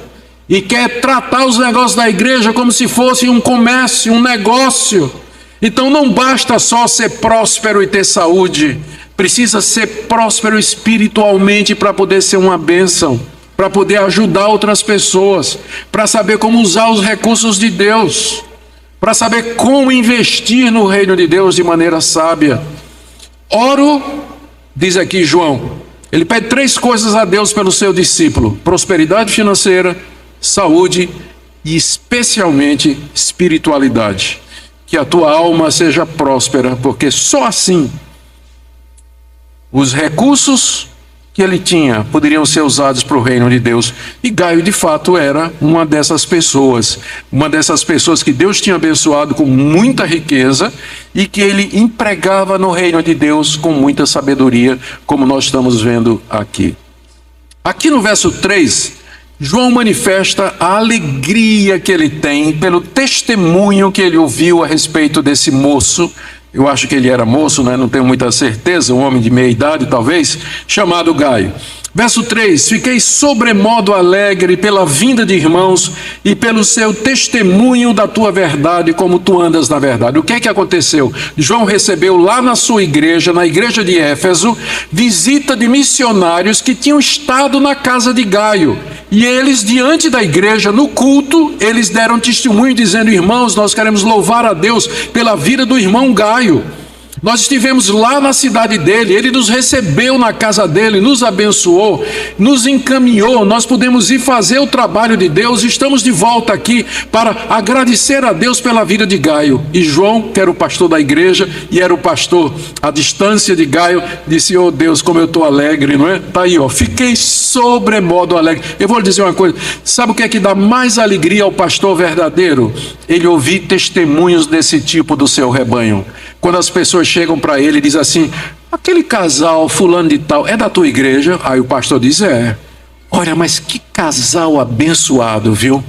e quer tratar os negócios da igreja como se fosse um comércio, um negócio. Então não basta só ser próspero e ter saúde, precisa ser próspero espiritualmente para poder ser uma bênção, para poder ajudar outras pessoas, para saber como usar os recursos de Deus, para saber como investir no reino de Deus de maneira sábia. Oro, diz aqui João, ele pede 3 coisas a Deus pelo seu discípulo: prosperidade financeira, saúde e especialmente espiritualidade. Que a tua alma seja próspera, porque só assim os recursos que ele tinha poderiam ser usados para o reino de Deus. E Gaio de fato era uma dessas pessoas que Deus tinha abençoado com muita riqueza e que ele empregava no reino de Deus com muita sabedoria, como nós estamos vendo aqui. Aqui no verso 3, João manifesta a alegria que ele tem pelo testemunho que ele ouviu a respeito desse moço. Eu acho que ele era moço, né? Não tenho muita certeza, um homem de meia idade talvez, chamado Gaio. Verso 3, fiquei sobremodo alegre pela vinda de irmãos e pelo seu testemunho da tua verdade, como tu andas na verdade. O que é que aconteceu? João recebeu lá na sua igreja, na igreja de Éfeso, visita de missionários que tinham estado na casa de Gaio. E eles, diante da igreja, no culto, eles deram testemunho dizendo: irmãos, nós queremos louvar a Deus pela vida do irmão Gaio. Nós estivemos lá na cidade dele, ele nos recebeu na casa dele, nos abençoou, nos encaminhou, nós pudemos ir fazer o trabalho de Deus, estamos de volta aqui para agradecer a Deus pela vida de Gaio. E João, que era o pastor da igreja e era o pastor à distância de Gaio, disse: oh Deus, como eu estou alegre, não é? Está aí, ó, fiquei sobremodo alegre. Eu vou lhe dizer uma coisa, sabe o que é que dá mais alegria ao pastor verdadeiro? Ele ouvir testemunhos desse tipo do seu rebanho. Quando as pessoas chegam para ele e dizem assim: aquele casal fulano de tal é da tua igreja? Aí o pastor diz: é. Olha, mas que casal abençoado, viu?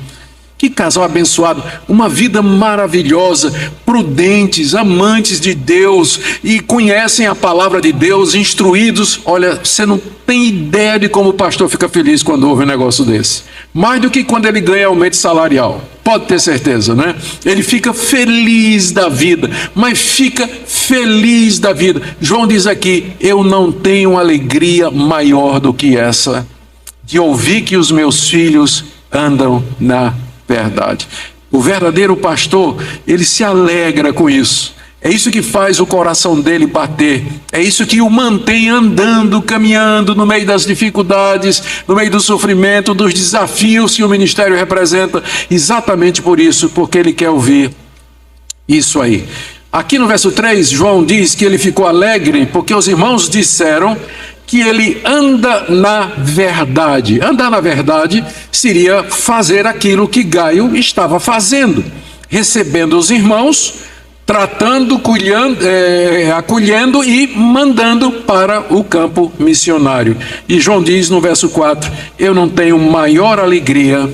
Que casal abençoado, uma vida maravilhosa, prudentes, amantes de Deus e conhecem a palavra de Deus, instruídos. Olha, você não tem ideia de como o pastor fica feliz quando ouve um negócio desse. Mais do que quando ele ganha aumento salarial. Pode ter certeza, né? Ele fica feliz da vida, mas fica feliz da vida. João diz aqui: eu não tenho alegria maior do que essa, de ouvir que os meus filhos andam na verdade. O verdadeiro pastor, ele se alegra com isso. É isso que faz o coração dele bater. É isso que o mantém andando, caminhando no meio das dificuldades, no meio do sofrimento, dos desafios que o ministério representa. Exatamente por isso, porque ele quer ouvir isso aí. Aqui no verso 3, João diz que ele ficou alegre porque os irmãos disseram que ele anda na verdade. Andar na verdade seria fazer aquilo que Gaio estava fazendo, recebendo os irmãos, tratando, acolhendo e mandando para o campo missionário. E João diz no verso 4, eu não tenho maior alegria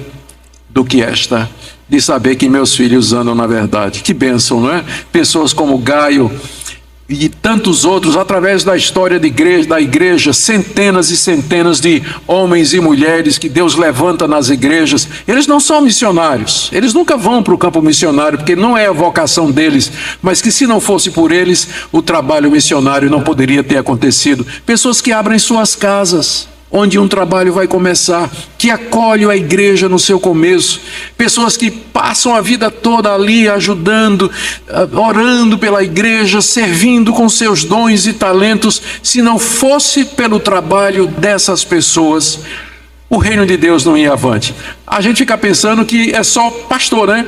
do que esta, de saber que meus filhos andam na verdade. Que bênção, não é? Pessoas como Gaio e tantos outros, através da história da igreja, centenas e centenas de homens e mulheres que Deus levanta nas igrejas. Eles não são missionários, eles nunca vão para o campo missionário, porque não é a vocação deles, mas que se não fosse por eles, o trabalho missionário não poderia ter acontecido. Pessoas que abrem suas casas, onde um trabalho vai começar, que acolhem a igreja no seu começo, pessoas que passam a vida toda ali ajudando, orando pela igreja, servindo com seus dons e talentos. Se não fosse pelo trabalho dessas pessoas, o reino de Deus não ia avante. A gente fica pensando que é só pastor, né?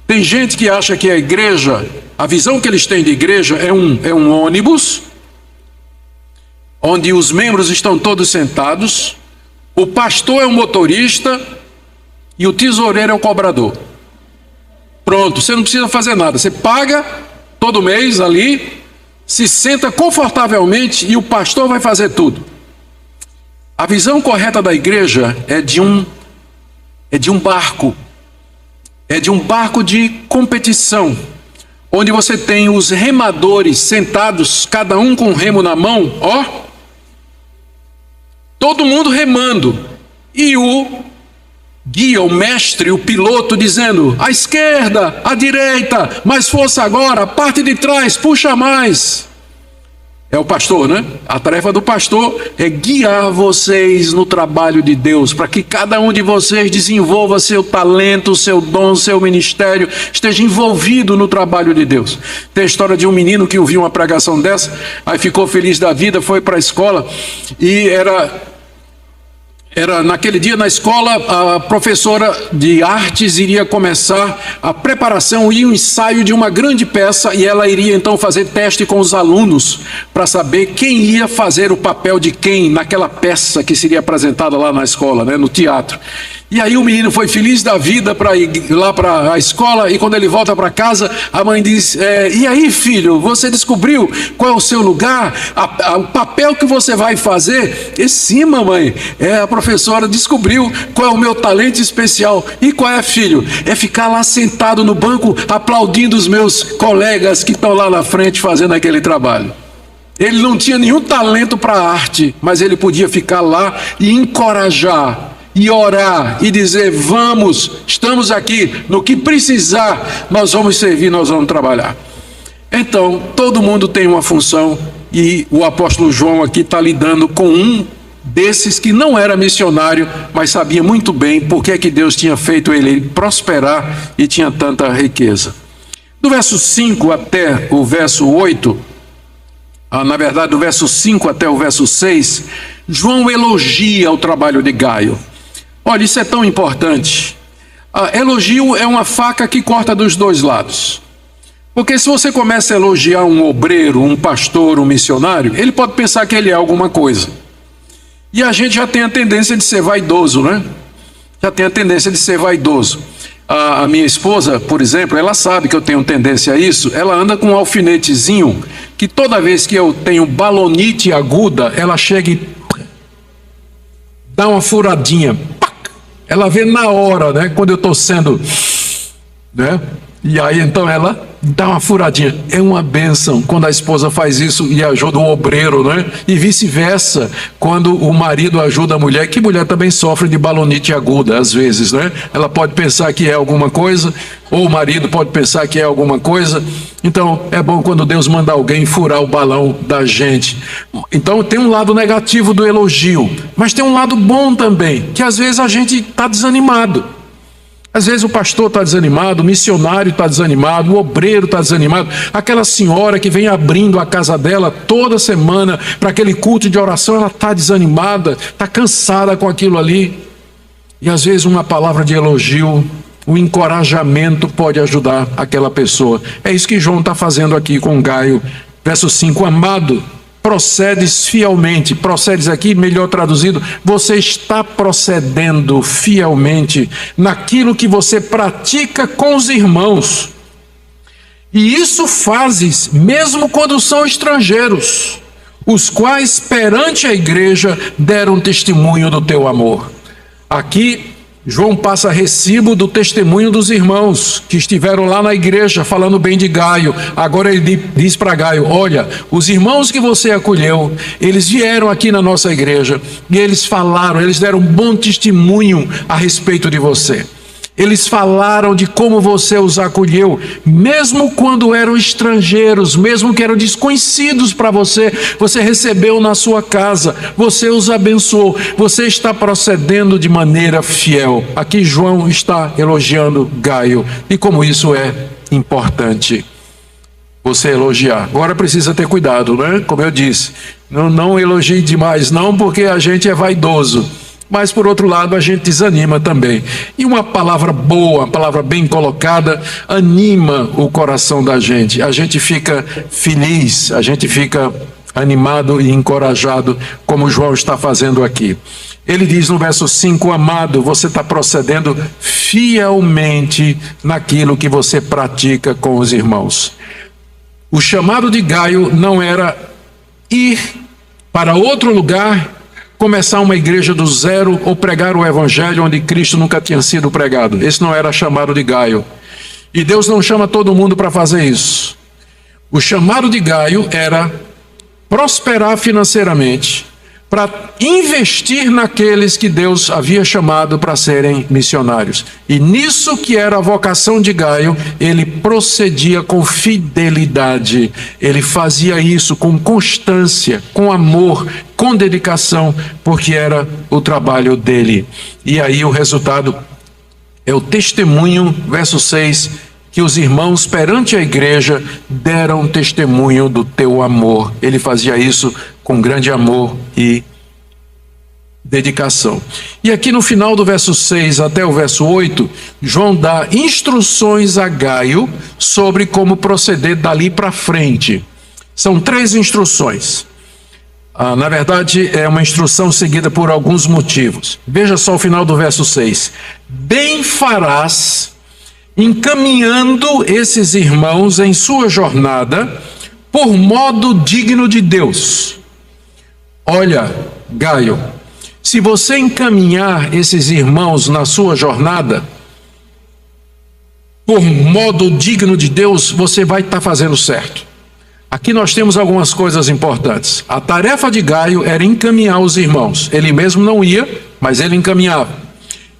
Tem gente que acha que a igreja, a visão que eles têm de igreja é um ônibus, onde os membros estão todos sentados, o pastor é o motorista e o tesoureiro é o cobrador. Pronto, você não precisa fazer nada, você paga todo mês ali, se senta confortavelmente e o pastor vai fazer tudo. A visão correta da igreja é de um barco, é de um barco de competição, onde você tem os remadores sentados, cada um com um remo na mão, todo mundo remando, e o guia, o mestre, o piloto dizendo, à esquerda, à direita, mais força agora, a parte de trás, puxa mais. É o pastor, né? A tarefa do pastor é guiar vocês no trabalho de Deus, para que cada um de vocês desenvolva seu talento, seu dom, seu ministério, esteja envolvido no trabalho de Deus. Tem a história de um menino que ouviu uma pregação dessa, aí ficou feliz da vida, foi para a escola, e era naquele dia na escola, a professora de artes iria começar a preparação e o ensaio de uma grande peça, e ela iria então fazer teste com os alunos para saber quem ia fazer o papel de quem naquela peça que seria apresentada lá na escola, né, no teatro. E aí o menino foi feliz da vida para ir lá para a escola, e quando ele volta para casa, a mãe diz, e aí filho, você descobriu qual é o seu lugar, o papel que você vai fazer? E sim, mamãe, a professora descobriu qual é o meu talento especial. E qual é, filho? É ficar lá sentado no banco, aplaudindo os meus colegas que estão lá na frente fazendo aquele trabalho. Ele não tinha nenhum talento para a arte, mas ele podia ficar lá e encorajar, e orar, e dizer, vamos, estamos aqui, no que precisar, nós vamos servir, nós vamos trabalhar. Então, todo mundo tem uma função, e o apóstolo João aqui está lidando com um desses que não era missionário, mas sabia muito bem por que Deus tinha feito ele prosperar e tinha tanta riqueza. Do verso 5 até o verso 8, na verdade do verso 5 até o verso 6, João elogia o trabalho de Gaio. Olha, isso é tão importante. Elogio é uma faca que corta dos dois lados. Porque se você começa a elogiar um obreiro, um pastor, um missionário, ele pode pensar que ele é alguma coisa. E a gente já tem a tendência de ser vaidoso, né? Já tem a tendência de ser vaidoso. A minha esposa, por exemplo, ela sabe que eu tenho tendência a isso. Ela anda com um alfinetezinho que toda vez que eu tenho balonite aguda, ela chega e dá uma furadinha. Ela vê na hora, né? Quando eu estou sendo, né? E aí então ela dá uma furadinha. É uma bênção quando a esposa faz isso e ajuda o obreiro, né? E vice-versa, quando o marido ajuda a mulher, que mulher também sofre de balonite aguda às vezes, né? Ela pode pensar que é alguma coisa, ou o marido pode pensar que é alguma coisa. Então é bom quando Deus manda alguém furar o balão da gente. Então tem um lado negativo do elogio, mas tem um lado bom também, que às vezes a gente está desanimado. Às vezes o pastor está desanimado, o missionário está desanimado, o obreiro está desanimado, aquela senhora que vem abrindo a casa dela toda semana para aquele culto de oração, ela está desanimada, está cansada com aquilo ali. E às vezes uma palavra de elogio o encorajamento pode ajudar aquela pessoa. É isso que João está fazendo aqui com Gaio. Verso 5, amado, procedes fielmente. Procedes aqui, melhor traduzido, você está procedendo fielmente naquilo que você pratica com os irmãos. E isso fazes mesmo quando são estrangeiros, os quais perante a igreja deram testemunho do teu amor. Aqui João passa recibo do testemunho dos irmãos que estiveram lá na igreja falando bem de Gaio. Agora ele diz para Gaio, olha, os irmãos que você acolheu, eles vieram aqui na nossa igreja e eles falaram, eles deram um bom testemunho a respeito de você. Eles falaram de como você os acolheu, mesmo quando eram estrangeiros, mesmo que eram desconhecidos para você, você recebeu na sua casa, você os abençoou, você está procedendo de maneira fiel. Aqui João está elogiando Gaio, e como isso é importante você elogiar. Agora precisa ter cuidado, né? Como eu disse, não elogie demais não, porque a gente é vaidoso. Mas, por outro lado, a gente desanima também. E uma palavra boa, uma palavra bem colocada, anima o coração da gente. A gente fica feliz, a gente fica animado e encorajado, como João está fazendo aqui. Ele diz no verso 5, amado, você está procedendo fielmente naquilo que você pratica com os irmãos. O chamado de Gaio não era ir para outro lugar, começar uma igreja do zero ou pregar o evangelho onde Cristo nunca tinha sido pregado. Esse não era chamado de Gaio. E Deus não chama todo mundo para fazer isso. O chamado de Gaio era prosperar financeiramente, para investir naqueles que Deus havia chamado para serem missionários. E nisso que era a vocação de Gaio, ele procedia com fidelidade, ele fazia isso com constância, com amor, com dedicação, porque era o trabalho dele. E aí o resultado é o testemunho, verso 6, que os irmãos perante a igreja deram testemunho do teu amor. Ele fazia isso com grande amor e dedicação. E aqui no final do verso 6 até o verso 8, João dá instruções a Gaio sobre como proceder dali para frente. São 3 instruções. Na verdade, é uma instrução seguida por alguns motivos. Veja só o final do verso 6. Bem farás encaminhando esses irmãos em sua jornada por modo digno de Deus. Olha, Gaio, se você encaminhar esses irmãos na sua jornada por modo digno de Deus, você vai estar fazendo certo. Aqui nós temos algumas coisas importantes. A tarefa de Gaio era encaminhar os irmãos. Ele mesmo não ia, mas ele encaminhava.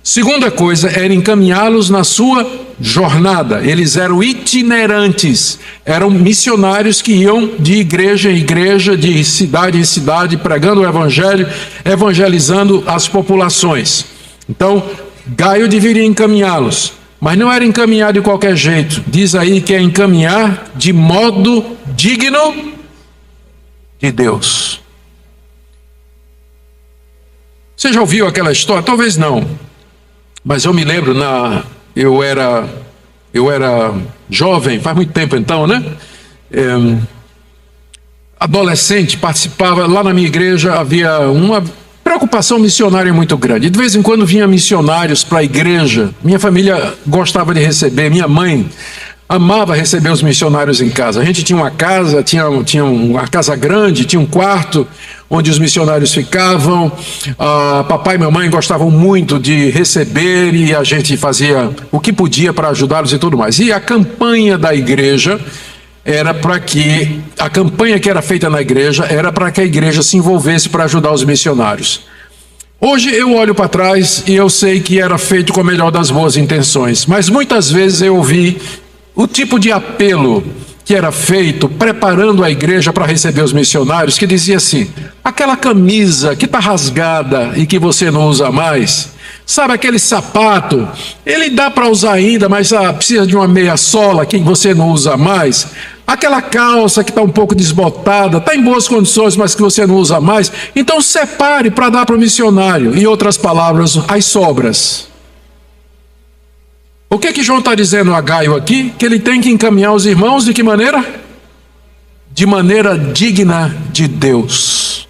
Segunda coisa era encaminhá-los na sua jornada. Eles eram itinerantes, eram missionários que iam de igreja em igreja, de cidade em cidade, pregando o evangelho, evangelizando as populações. Então, Gaio deveria encaminhá-los, mas não era encaminhar de qualquer jeito. Diz aí que é encaminhar de modo digno de Deus. Você já ouviu aquela história? Talvez não. Mas eu me lembro, eu era jovem, faz muito tempo então, né? Adolescente, participava, lá na minha igreja havia uma preocupação missionária muito grande. De vez em quando vinha missionários para a igreja, minha família gostava de receber, minha mãe amava receber os missionários em casa. A gente tinha uma casa, tinha uma casa grande, tinha um quarto onde os missionários ficavam. Papai e mamãe gostavam muito de receber e a gente fazia o que podia para ajudá-los e tudo mais. E a campanha da igreja era para que, a campanha que era feita na igreja era para que a igreja se envolvesse para ajudar os missionários. Hoje eu olho para trás e eu sei que era feito com a melhor das boas intenções, mas muitas vezes eu ouvi o tipo de apelo que era feito preparando a igreja para receber os missionários, que dizia assim: aquela camisa que está rasgada e que você não usa mais, sabe aquele sapato, ele dá para usar ainda, mas precisa de uma meia sola que você não usa mais, aquela calça que está um pouco desbotada, está em boas condições, mas que você não usa mais, então separe para dar para o missionário. Em outras palavras, as sobras. O que é que João está dizendo a Gaio aqui? Que ele tem que encaminhar os irmãos de que maneira? De maneira digna de Deus.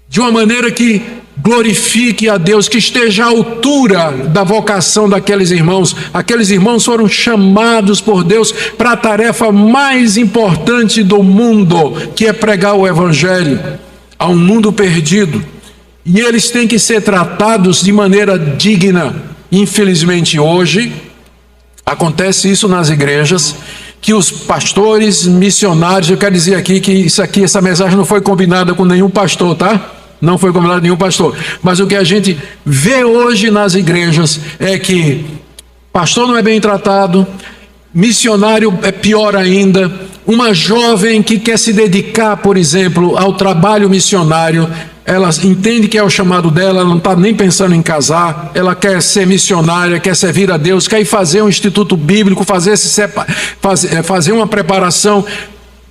De uma maneira que glorifique a Deus, que esteja à altura da vocação daqueles irmãos. Aqueles irmãos foram chamados por Deus para a tarefa mais importante do mundo, que é pregar o Evangelho a um mundo perdido. E eles têm que ser tratados de maneira digna. Infelizmente hoje, acontece isso nas igrejas, que os pastores, missionários, eu quero dizer aqui que essa mensagem não foi combinada com nenhum pastor, tá? Não foi combinado nenhum pastor. Mas o que a gente vê hoje nas igrejas é que pastor não é bem tratado, missionário é pior ainda. Uma jovem que quer se dedicar, por exemplo, ao trabalho missionário, ela entende que é o chamado dela, ela não está nem pensando em casar, ela quer ser missionária, quer servir a Deus, quer ir fazer um instituto bíblico, fazer uma preparação.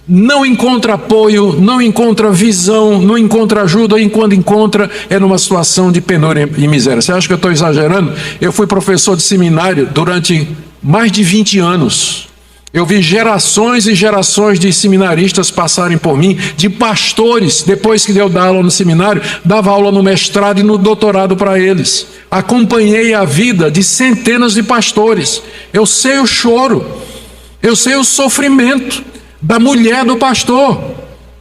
Não encontra apoio, não encontra visão, não encontra ajuda, e quando encontra é numa situação de penúria e miséria. Você acha que eu estou exagerando? Eu fui professor de seminário durante mais de 20 anos. Eu vi gerações e gerações de seminaristas passarem por mim, de pastores, depois que deu aula no seminário, dava aula no mestrado e no doutorado para eles. Acompanhei a vida de centenas de pastores. Eu sei o choro, eu sei o sofrimento da mulher do pastor,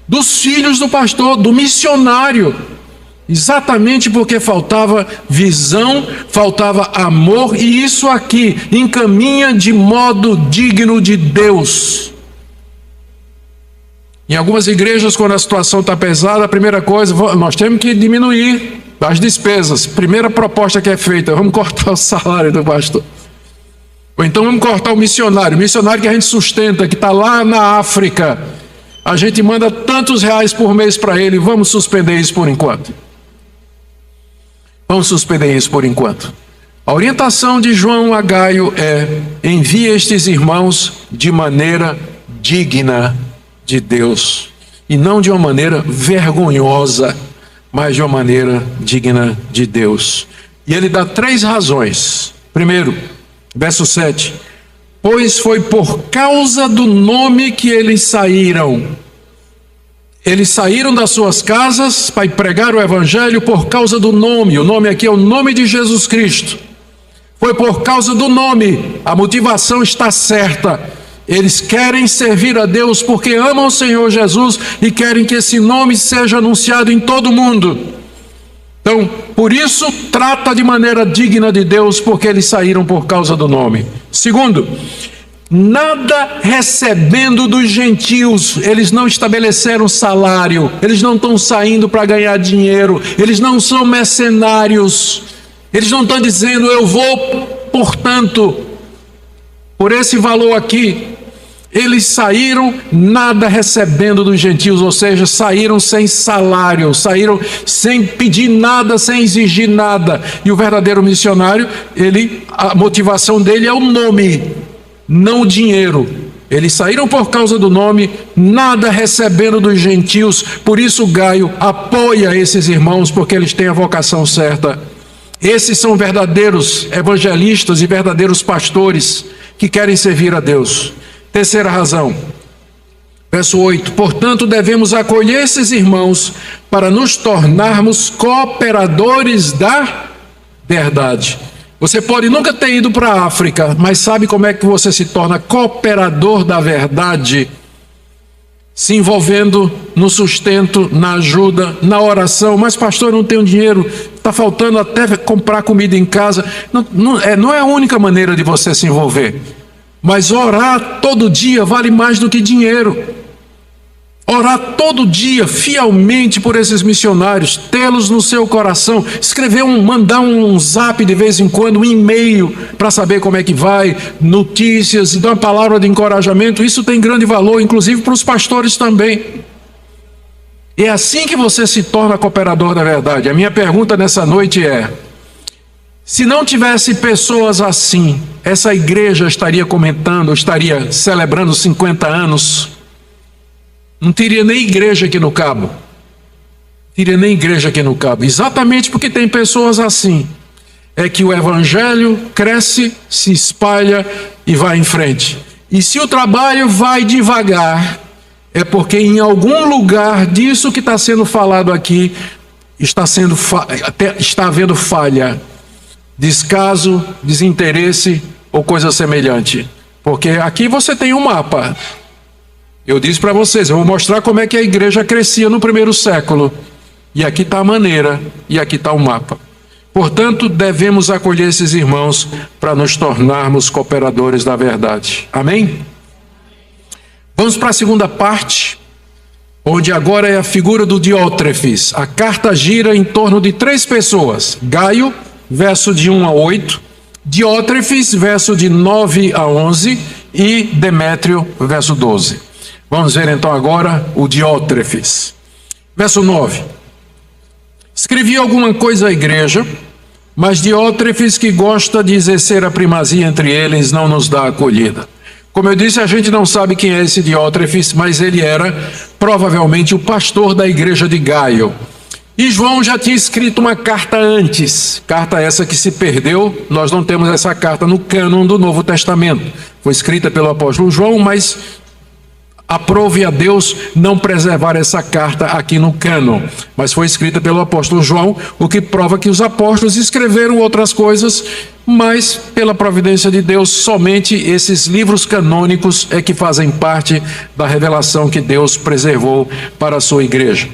dos filhos do pastor, do missionário, exatamente porque faltava visão, faltava amor, e isso aqui encaminha de modo digno de Deus. Em algumas igrejas, quando a situação está pesada, a primeira coisa, nós temos que diminuir as despesas. Primeira proposta que é feita, vamos cortar o salário do pastor. Ou então vamos cortar o missionário que a gente sustenta, que está lá na África. A gente manda tantos reais por mês para ele, vamos suspender isso por enquanto. Vamos suspender isso por enquanto. A orientação de João a Gaio é: envie estes irmãos de maneira digna de Deus. E não de uma maneira vergonhosa, mas de uma maneira digna de Deus. E ele dá 3 razões. Primeiro, verso 7, pois foi por causa do nome que eles saíram. Eles saíram das suas casas para pregar o Evangelho por causa do nome. O nome aqui é o nome de Jesus Cristo. Foi por causa do nome. A motivação está certa. Eles querem servir a Deus porque amam o Senhor Jesus e querem que esse nome seja anunciado em todo o mundo. Então, por isso, trata de maneira digna de Deus, porque eles saíram por causa do nome. Segundo, nada recebendo dos gentios. Eles não estabeleceram salário, eles não estão saindo para ganhar dinheiro, eles não são mercenários, eles não estão dizendo eu vou, portanto, por esse valor aqui. Eles saíram nada recebendo dos gentios, ou seja, saíram sem salário, saíram sem pedir nada, sem exigir nada. E o verdadeiro missionário, a motivação dele é o nome, não o dinheiro. Eles saíram por causa do nome, nada recebendo dos gentios. Por isso Gaio apoia esses irmãos, porque eles têm a vocação certa. Esses são verdadeiros evangelistas e verdadeiros pastores que querem servir a Deus. Terceira razão, verso 8, portanto devemos acolher esses irmãos para nos tornarmos cooperadores da verdade. Você pode nunca ter ido para a África, mas sabe como é que você se torna cooperador da verdade? Se envolvendo no sustento, na ajuda, na oração. Mas pastor, eu não tenho dinheiro, está faltando até comprar comida em casa. Não é a única maneira de você se envolver. Mas orar todo dia vale mais do que dinheiro. Orar todo dia, fielmente por esses missionários, tê-los no seu coração, mandar um zap de vez em quando, um e-mail para saber como é que vai, notícias, dar uma palavra de encorajamento, isso tem grande valor, inclusive para os pastores também. É assim que você se torna cooperador da verdade. A minha pergunta nessa noite é: se não tivesse pessoas assim, essa igreja estaria comentando, estaria celebrando 50 anos? Não teria nem igreja aqui no Cabo. Exatamente porque tem pessoas assim. é que o evangelho cresce, se espalha e vai em frente. E se o trabalho vai devagar, é porque em algum lugar disso que está sendo falado aqui, está havendo falha, descaso, desinteresse ou coisa semelhante. Porque aqui você tem um mapa. Eu disse para vocês, eu vou mostrar como é que a igreja crescia no primeiro século. E aqui está a maneira, e aqui está o mapa. Portanto, devemos acolher esses irmãos para nos tornarmos cooperadores da verdade. Amém? Vamos para a segunda parte, onde agora é a figura do Diótrefes. A carta gira em torno de 3 pessoas. Gaio, verso de 1 a 8. Diótrefes, verso de 9 a 11. E Demétrio, verso 12. Vamos ver então agora o Diótrefes. Verso 9. Escrevi alguma coisa à igreja, mas Diótrefes, que gosta de exercer a primazia entre eles, não nos dá acolhida. Como eu disse, a gente não sabe quem é esse Diótrefes, mas ele era provavelmente o pastor da igreja de Gaio. E João já tinha escrito uma carta antes, carta essa que se perdeu. Nós não temos essa carta no cânon do Novo Testamento. Foi escrita pelo apóstolo João, mas aprove a Deus não preservar essa carta aqui no cânon, mas foi escrita pelo apóstolo João, o que prova que os apóstolos escreveram outras coisas, mas pela providência de Deus, somente esses livros canônicos é que fazem parte da revelação que Deus preservou para a sua igreja.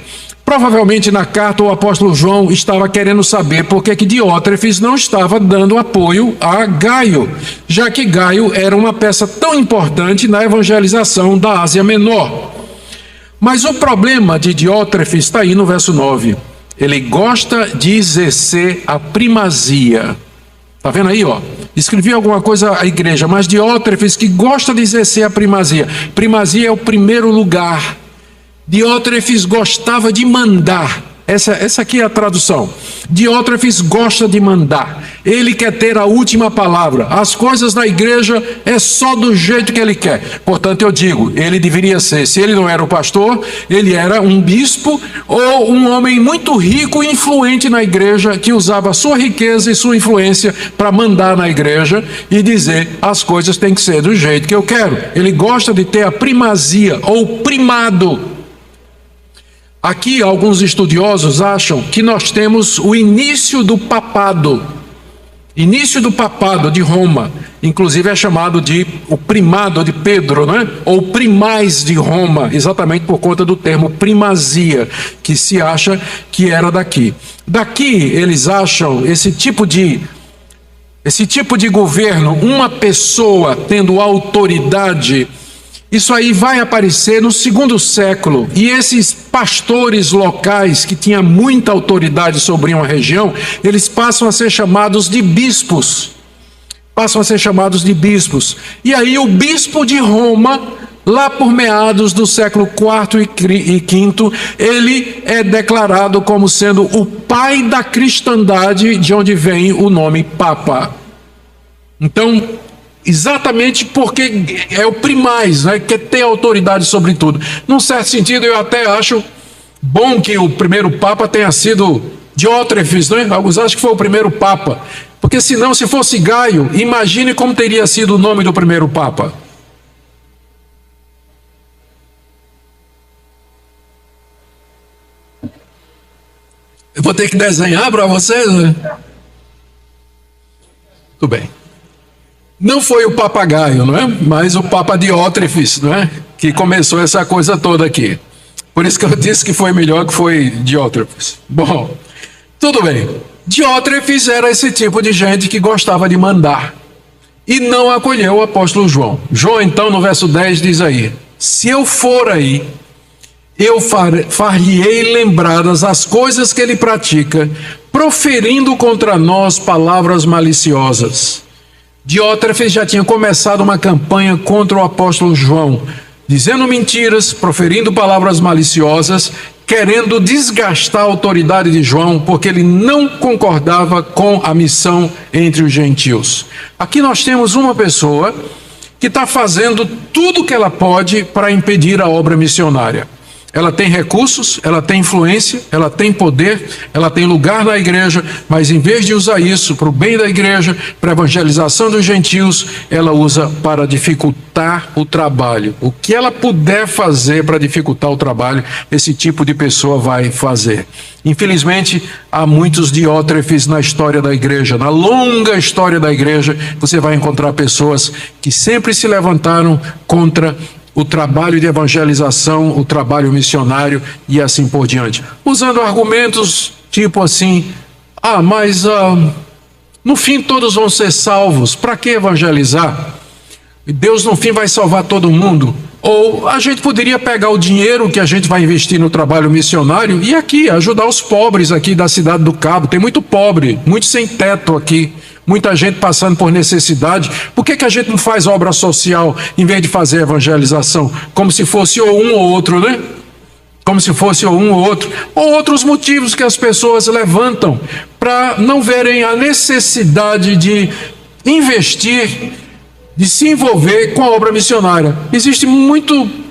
Provavelmente na carta o apóstolo João estava querendo saber por que Diótrefes não estava dando apoio a Gaio, já que Gaio era uma peça tão importante na evangelização da Ásia Menor. Mas o problema de Diótrefes está aí no verso 9. Ele gosta de exercer a primazia. Está vendo aí, ó? Escrevi alguma coisa à igreja, mas Diótrefes que gosta de exercer a primazia. Primazia é o primeiro lugar. Diótrefes gostava de mandar. Essa aqui é a tradução. Diótrefes gosta de mandar. Ele quer ter a última palavra. As coisas na igreja é só do jeito que ele quer. Portanto, eu digo, ele deveria ser, se ele não era o pastor, ele era um bispo ou um homem muito rico e influente na igreja, que usava sua riqueza e sua influência para mandar na igreja e dizer, as coisas têm que ser do jeito que eu quero. Ele gosta de ter a primazia ou primado. Aqui, alguns estudiosos acham que nós temos o início do papado. Início do papado de Roma. Inclusive é chamado de o primado de Pedro, né? Ou primaz de Roma, exatamente por conta do termo primazia, que se acha que era daqui. Daqui, eles acham esse tipo de governo, uma pessoa tendo autoridade. Isso aí vai aparecer no 2º século, e esses pastores locais que tinham muita autoridade sobre uma região, eles passam a ser chamados de bispos. E aí o bispo de Roma, lá por meados do século IV e V, ele é declarado como sendo o pai da cristandade, de onde vem o nome Papa. Então, exatamente porque é o primaz, né? Quer ter autoridade sobre tudo. Num certo sentido, eu até acho bom que o primeiro Papa tenha sido Diótrefes, né? Alguns acham que foi o primeiro Papa. Porque senão, se fosse Gaio, imagine como teria sido o nome do primeiro Papa. Eu vou ter que desenhar para vocês, né? Tudo bem. Não foi o Papa Gaio, não é? Mas o Papa Diótrefes, não é? Que começou essa coisa toda aqui. Por isso que eu disse que foi melhor que foi Diótrefes. Bom, tudo bem. Diótrefes era esse tipo de gente que gostava de mandar. E não acolheu o apóstolo João. João, então, no verso 10 diz aí: se eu for aí, eu far-lhe-ei lembradas as coisas que ele pratica, proferindo contra nós palavras maliciosas. Diótrefes já tinha começado uma campanha contra o apóstolo João, dizendo mentiras, proferindo palavras maliciosas, querendo desgastar a autoridade de João, porque ele não concordava com a missão entre os gentios. Aqui nós temos uma pessoa que está fazendo tudo o que ela pode para impedir a obra missionária. ela tem recursos, ela tem influência, ela tem poder, ela tem lugar na igreja, mas em vez de usar isso para o bem da igreja, para a evangelização dos gentios, ela usa para dificultar o trabalho. O que ela puder fazer para dificultar o trabalho, esse tipo de pessoa vai fazer. Infelizmente, há muitos diótrefes na história da igreja. Na longa história da igreja, você vai encontrar pessoas que sempre se levantaram contra o trabalho de evangelização, o trabalho missionário e assim por diante. Usando argumentos tipo assim, mas no fim todos vão ser salvos, para que evangelizar? Deus no fim vai salvar todo mundo. Ou a gente poderia pegar o dinheiro que a gente vai investir no trabalho missionário e aqui, ajudar os pobres aqui da cidade do Cabo. Tem muito pobre, muito sem teto aqui. Muita gente passando por necessidade. Por que a gente não faz obra social em vez de fazer evangelização? Como se fosse ou um ou outro, né? Como se fosse ou um ou outro. Ou outros motivos que as pessoas levantam para não verem a necessidade de investir, de se envolver com a obra missionária. Existe muito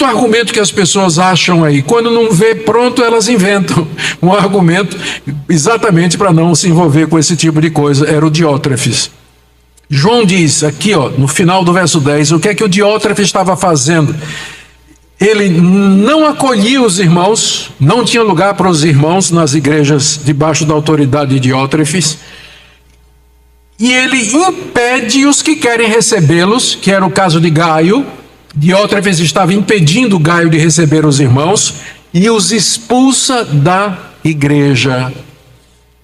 argumento que as pessoas acham aí. Quando não vê pronto, elas inventam um argumento exatamente para não se envolver com esse tipo de coisa. Era o Diótrefes. João diz aqui, no final do verso 10, o que é que o Diótrefes estava fazendo? Ele não acolhia os irmãos, não tinha lugar para os irmãos nas igrejas debaixo da autoridade de Diótrefes. E ele impede os que querem recebê-los, que era o caso de Gaio. Diótrefes estava impedindo Gaio de receber os irmãos e os expulsa da igreja.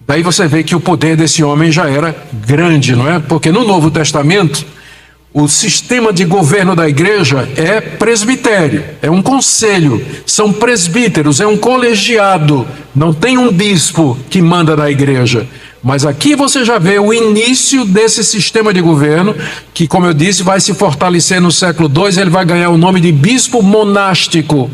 Daí você vê que o poder desse homem já era grande, não é? Porque no Novo Testamento, o sistema de governo da igreja é presbitério, é um conselho, são presbíteros, é um colegiado, não tem um bispo que manda na igreja. Mas aqui você já vê o início desse sistema de governo, que, como eu disse, vai se fortalecer no século II, ele vai ganhar o nome de bispo monástico,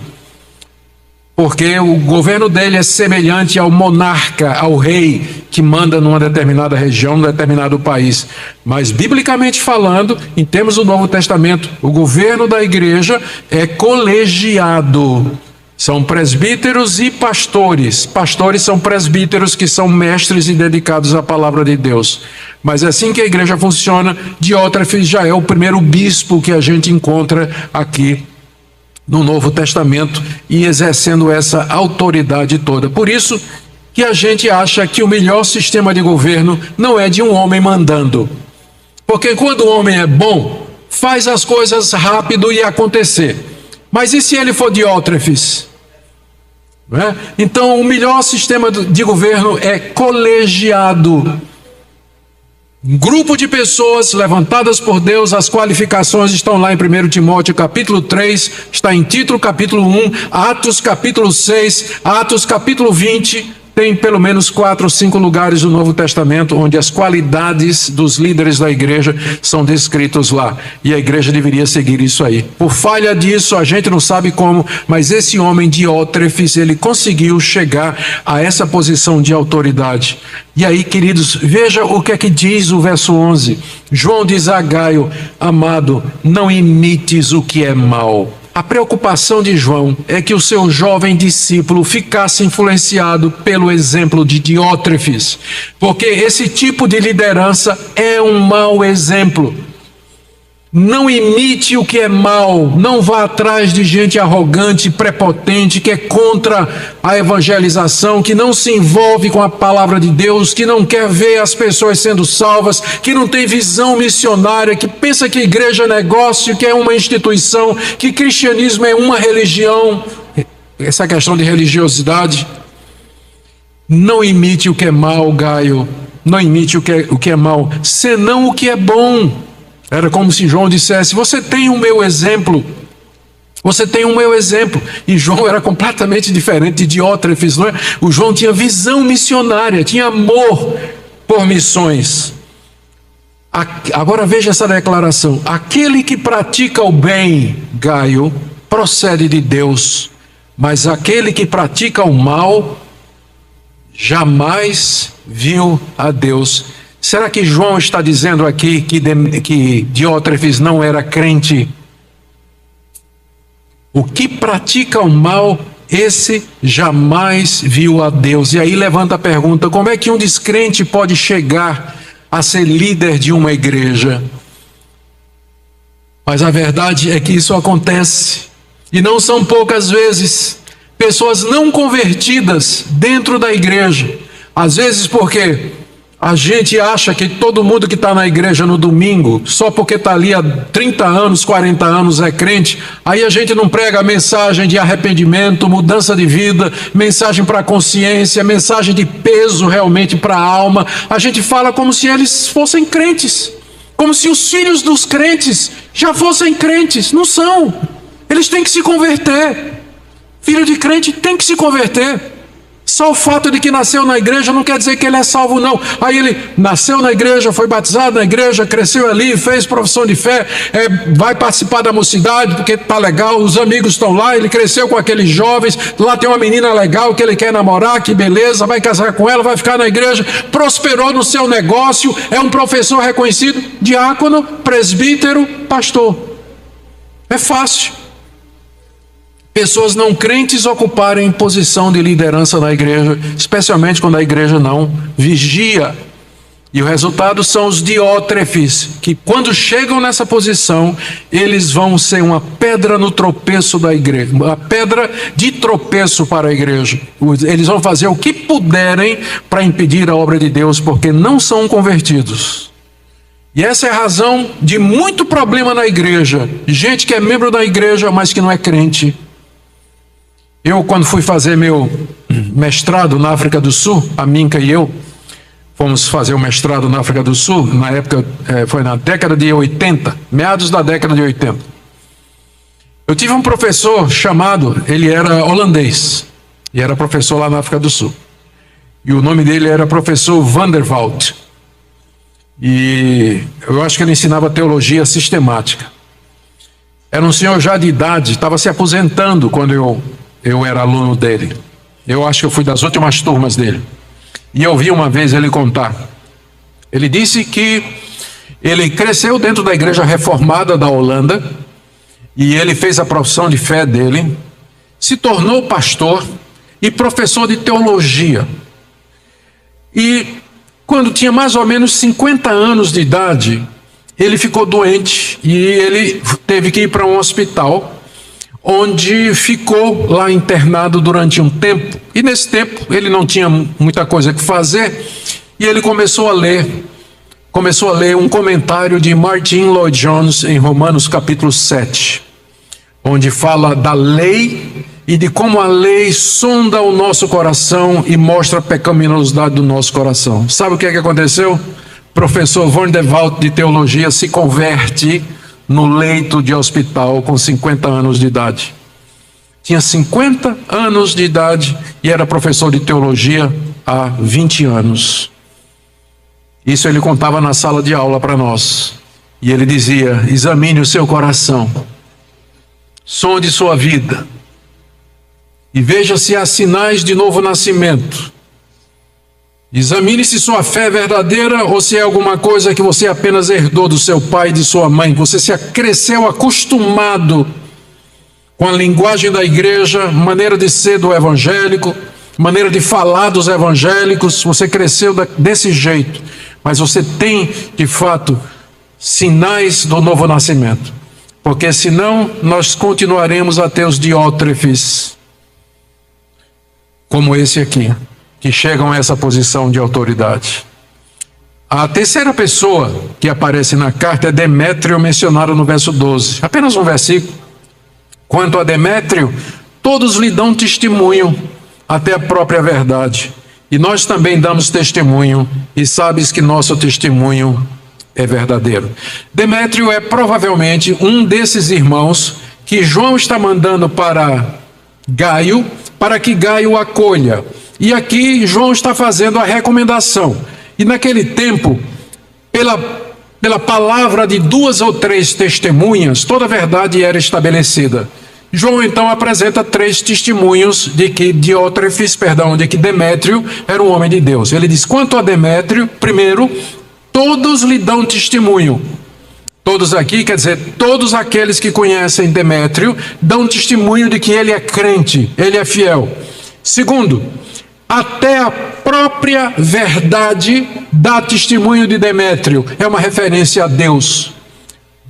porque o governo dele é semelhante ao monarca, ao rei, que manda numa determinada região, num determinado país. Mas, biblicamente falando, em termos do Novo Testamento, o governo da igreja é colegiado. São presbíteros e pastores. Pastores são presbíteros que são mestres e dedicados à palavra de Deus. Mas é assim que a igreja funciona. Diótrefes já é o primeiro bispo que a gente encontra aqui no Novo Testamento e exercendo essa autoridade toda. Por isso que a gente acha que o melhor sistema de governo não é de um homem mandando. Porque quando o homem é bom, faz as coisas rápido e acontecer. Mas e se ele for Diótrefes? Não é? Então, o melhor sistema de governo é colegiado. Um grupo de pessoas levantadas por Deus, as qualificações estão lá em 1 Timóteo capítulo 3, está em Tito capítulo 1, Atos capítulo 6, Atos capítulo 20, tem pelo menos 4 ou 5 lugares do Novo Testamento onde as qualidades dos líderes da igreja são descritos lá. E a igreja deveria seguir isso aí. Por falha disso, a gente não sabe como, mas esse homem Diótrefes, ele conseguiu chegar a essa posição de autoridade. E aí, queridos, veja o que é que diz o verso 11. João diz a Gaio: amado, não imites o que é mal. A preocupação de João é que o seu jovem discípulo ficasse influenciado pelo exemplo de Diótrefes, porque esse tipo de liderança é um mau exemplo. Não imite o que é mal, não vá atrás de gente arrogante, prepotente, que é contra a evangelização, que não se envolve com a palavra de Deus, que não quer ver as pessoas sendo salvas, que não tem visão missionária, que pensa que igreja é negócio, que é uma instituição, que cristianismo é uma religião. Essa questão de religiosidade. Não imite o que é mal, Gaio, não imite o que é mal, senão o que é bom. Era como se João dissesse: você tem o meu exemplo, você tem o meu exemplo. E João era completamente diferente de Diótrefes, não é? O João tinha visão missionária, tinha amor por missões. Agora veja essa declaração: aquele que pratica o bem, Gaio, procede de Deus, mas aquele que pratica o mal jamais viu a Deus. Será que João está dizendo aqui que Diótrefes não era crente? O que pratica o mal, esse jamais viu a Deus. E aí levanta a pergunta: como é que um descrente pode chegar a ser líder de uma igreja? Mas a verdade é que isso acontece, e não são poucas vezes. Pessoas não convertidas dentro da igreja, às vezes porque a gente acha que todo mundo que está na igreja no domingo, só porque está ali há 30 anos, 40 anos é crente, aí a gente não prega mensagem de arrependimento, mudança de vida, mensagem para a consciência, mensagem de peso realmente para a alma. A gente fala como se eles fossem crentes, como se os filhos dos crentes já fossem crentes. Não são, eles têm que se converter. Filho de crente tem que se converter. Só o fato de que nasceu na igreja não quer dizer que ele é salvo, não. Aí ele nasceu na igreja, foi batizado na igreja, cresceu ali, fez profissão de fé, vai participar da mocidade porque está legal, os amigos estão lá, ele cresceu com aqueles jovens, lá tem uma menina legal que ele quer namorar, que beleza, vai casar com ela, vai ficar na igreja, prosperou no seu negócio, é um professor reconhecido, diácono, presbítero, pastor. É fácil. Pessoas não crentes ocuparem posição de liderança na igreja, especialmente quando a igreja não vigia. E o resultado são os diótrefes, que quando chegam nessa posição, eles vão ser uma pedra no tropeço da igreja, uma pedra de tropeço para a igreja. Eles vão fazer o que puderem para impedir a obra de Deus, porque não são convertidos. E essa é a razão de muito problema na igreja. Gente que é membro da igreja, mas que não é crente. Eu, quando fui fazer meu mestrado na África do Sul, a Minka e eu fomos fazer o mestrado na África do Sul, na época, foi na década de 80, meados da década de 80. Eu tive um professor chamado, ele era holandês, e era professor lá na África do Sul. E o nome dele era professor Van der Walt. E eu acho que ele ensinava teologia sistemática. Era um senhor já de idade, estava se aposentando quando eu era aluno dele. Eu acho que eu fui das últimas turmas dele. E eu vi uma vez ele contar. Ele disse que ele cresceu dentro da igreja reformada da Holanda, e ele fez a profissão de fé dele, se tornou pastor e professor de teologia. E quando tinha mais ou menos 50 anos de idade, ele ficou doente e ele teve que ir para um hospital, onde ficou lá internado durante um tempo. E nesse tempo ele não tinha muita coisa que fazer, e ele começou a ler um comentário de Martin Lloyd-Jones em Romanos capítulo 7, onde fala da lei e de como a lei sonda o nosso coração e mostra a pecaminosidade do nosso coração. Sabe o que é que aconteceu? Professor Van der Walt de teologia se converte no leito de hospital com 50 anos de idade. Tinha 50 anos de idade e era professor de teologia há 20 anos. Isso ele contava na sala de aula para nós. E ele dizia: examine o seu coração, sonde sua vida e veja se há sinais de novo nascimento. Examine se sua fé é verdadeira ou se é alguma coisa que você apenas herdou do seu pai e de sua mãe. Você se cresceu acostumado com a linguagem da igreja, maneira de ser do evangélico, maneira de falar dos evangélicos. Você cresceu desse jeito, mas você tem, de fato, sinais do novo nascimento. Porque senão nós continuaremos a ter os diótrefes, como esse aqui, que chegam a essa posição de autoridade. A terceira pessoa que aparece na carta é Demétrio, mencionado no verso 12. Apenas um versículo. Quanto a Demétrio, todos lhe dão testemunho, até a própria verdade. E nós também damos testemunho, e sabes que nosso testemunho é verdadeiro. Demétrio é provavelmente um desses irmãos que João está mandando para Gaio, para que Gaio acolha. E aqui João está fazendo a recomendação. E naquele tempo, pela palavra de 2 ou 3 testemunhas, toda a verdade era estabelecida. João então apresenta 3 testemunhos de que Demétrio era um homem de Deus. Ele diz: quanto a Demétrio, primeiro, todos lhe dão testemunho. Todos aqui, quer dizer, todos aqueles que conhecem Demétrio dão testemunho de que ele é crente, ele é fiel. Segundo, até a própria verdade dá testemunho de Demétrio, é uma referência a Deus.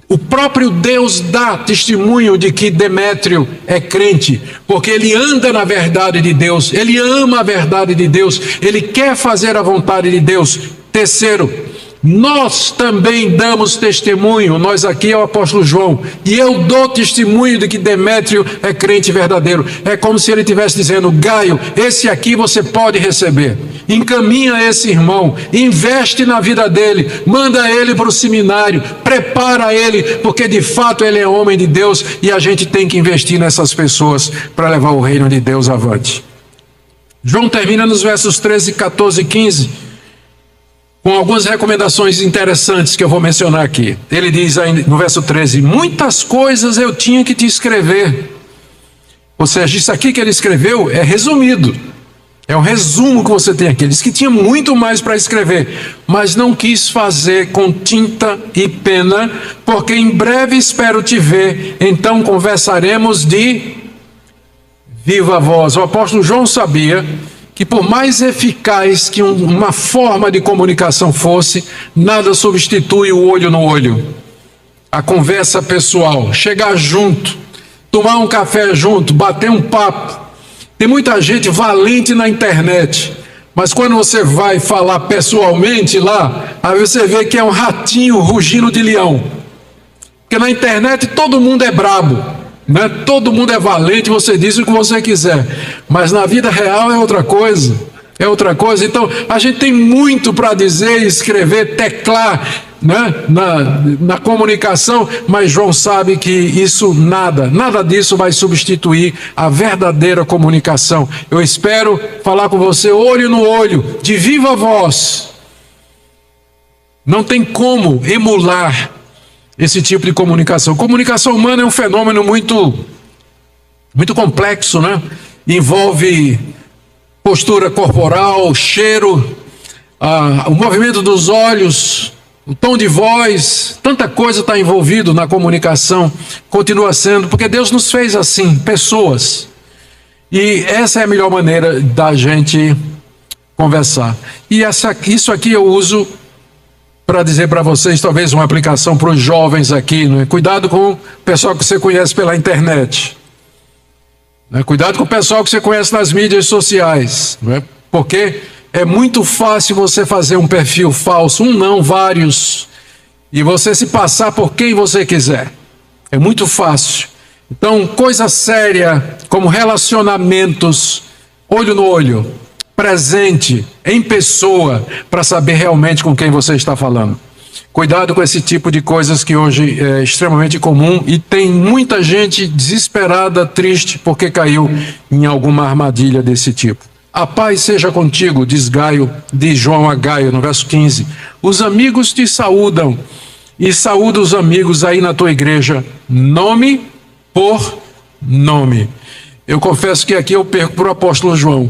O próprio Deus dá testemunho de que Demétrio é crente, porque ele anda na verdade de Deus, ele ama a verdade de Deus, ele quer fazer a vontade de Deus. Terceiro, nós também damos testemunho, nós aqui é o apóstolo João, e eu dou testemunho de que Demétrio é crente verdadeiro. É como se ele estivesse dizendo: Gaio, esse aqui você pode receber, encaminha esse irmão, investe na vida dele, manda ele para o seminário, prepara ele, porque de fato ele é homem de Deus, e a gente tem que investir nessas pessoas para levar o reino de Deus avante. João termina nos versos 13, 14 e 15 com algumas recomendações interessantes que eu vou mencionar aqui. Ele diz aí no verso 13: muitas coisas eu tinha que te escrever. Ou seja, isso aqui que ele escreveu é resumido, é um resumo que você tem aqui. Ele diz que tinha muito mais para escrever, mas não quis fazer com tinta e pena, porque em breve espero te ver, então conversaremos de viva voz. O apóstolo João sabia que por mais eficaz que uma forma de comunicação fosse, nada substitui o olho no olho. A conversa pessoal, chegar junto, tomar um café junto, bater um papo. Tem muita gente valente na internet, mas quando você vai falar pessoalmente lá, aí você vê que é um ratinho rugindo de leão. Porque na internet todo mundo é brabo. Né? Todo mundo é valente, você diz o que você quiser, mas na vida real é outra coisa, então a gente tem muito para dizer, escrever, teclar, né? na comunicação, mas João sabe que isso nada disso vai substituir a verdadeira comunicação. Eu espero falar com você olho no olho, de viva voz. Não tem como emular esse tipo de comunicação. Comunicação humana é um fenômeno muito complexo, né? Envolve postura corporal, cheiro, o movimento dos olhos, o tom de voz, tanta coisa está envolvido na comunicação, continua sendo, porque Deus nos fez assim, pessoas. E essa é a melhor maneira da gente conversar. E isso aqui eu uso para dizer para vocês, talvez uma aplicação para os jovens aqui, né? Cuidado com o pessoal que você conhece pela internet, né? Cuidado com o pessoal que você conhece nas mídias sociais, né? Porque é muito fácil você fazer um perfil falso, vários, e você se passar por quem você quiser. É muito fácil. Então, coisa séria como relacionamentos, olho no olho, presente, em pessoa, para saber realmente com quem você está falando. Cuidado com esse tipo de coisas que hoje é extremamente comum e tem muita gente desesperada, triste, porque caiu em alguma armadilha desse tipo. A paz seja contigo, diz João a Gaio, no verso 15. Os amigos te saúdam, e saúda os amigos aí na tua igreja, nome por nome. Eu confesso que aqui eu perco para o apóstolo João,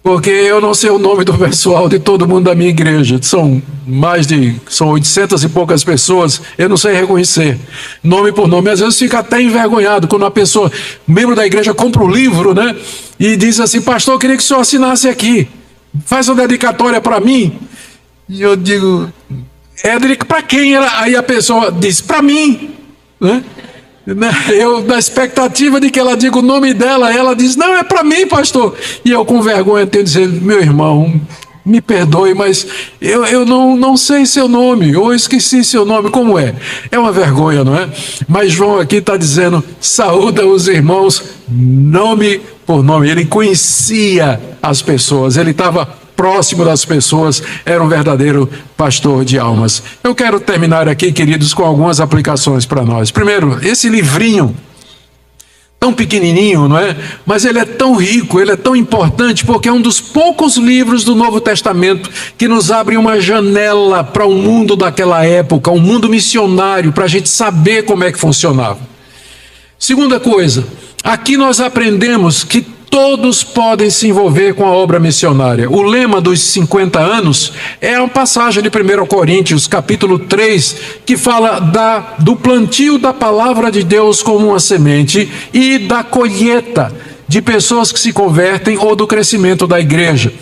porque eu não sei o nome do pessoal de todo mundo da minha igreja. São 800 e poucas pessoas, eu não sei reconhecer nome por nome. Às vezes fica até envergonhado quando uma pessoa, membro da igreja, compra um livro, né? E diz assim: pastor, eu queria que o senhor assinasse aqui, faz uma dedicatória para mim. E eu digo: para quem? Aí a pessoa diz: para mim, né? Eu, na expectativa de que ela diga o nome dela, ela diz: não, é para mim, pastor. E eu, com vergonha, tenho que dizer: meu irmão, me perdoe, mas eu não sei seu nome, ou esqueci seu nome. Como é? É uma vergonha, não é? Mas João aqui está dizendo: saúda os irmãos, nome por nome. Ele conhecia as pessoas, ele estava próximo das pessoas, era um verdadeiro pastor de almas. Eu quero terminar aqui, queridos, com algumas aplicações para nós. Primeiro, esse livrinho, tão pequenininho, não é? Mas ele é tão rico, ele é tão importante, porque é um dos poucos livros do Novo Testamento que nos abre uma janela para o mundo daquela época, um mundo missionário, para a gente saber como é que funcionava. Segunda coisa, aqui nós aprendemos que Todos podem se envolver com a obra missionária. O lema dos 50 anos é uma passagem de 1 Coríntios, capítulo 3, que fala do plantio da palavra de Deus como uma semente e da colheita de pessoas que se convertem ou do crescimento da igreja.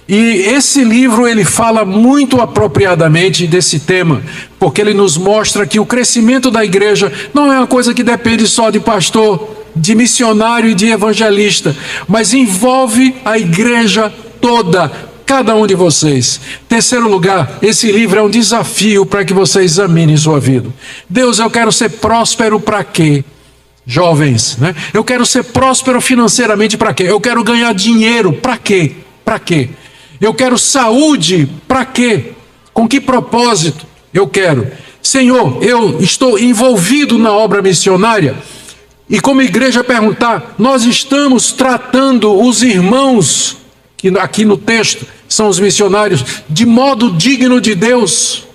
E esse livro ele fala muito apropriadamente desse tema, porque ele nos mostra que o crescimento da igreja não é uma coisa que depende só de pastor, de missionário e de evangelista, mas envolve a igreja toda, cada um de vocês. Terceiro lugar, esse livro é um desafio para que você examine sua vida. Deus, eu quero ser próspero para quê? Jovens, né? Eu quero ser próspero financeiramente para quê? Eu quero ganhar dinheiro para quê? Para quê? Eu quero saúde para quê? Com que propósito eu quero? Senhor, eu estou envolvido na obra missionária. E como igreja perguntar, nós estamos tratando os irmãos, que aqui no texto são os missionários, de modo digno de Deus?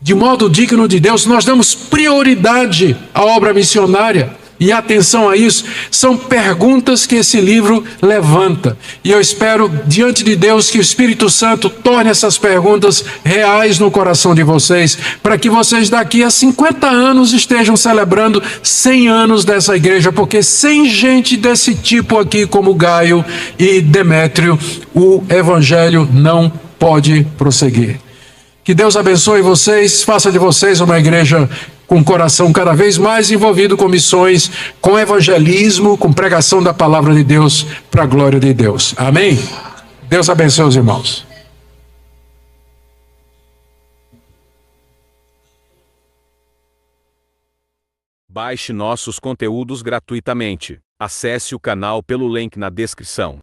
De modo digno de Deus, nós damos prioridade à obra missionária. E atenção a isso, são perguntas que esse livro levanta. E eu espero, diante de Deus, que o Espírito Santo torne essas perguntas reais no coração de vocês, para que vocês daqui a 50 anos estejam celebrando 100 anos dessa igreja, porque sem gente desse tipo aqui, como Gaio e Demétrio, o evangelho não pode prosseguir. Que Deus abençoe vocês, faça de vocês uma igreja com o coração cada vez mais envolvido com missões, com evangelismo, com pregação da palavra de Deus, para a glória de Deus. Amém? Deus abençoe os irmãos. Baixe nossos conteúdos gratuitamente. Acesse o canal pelo link na descrição.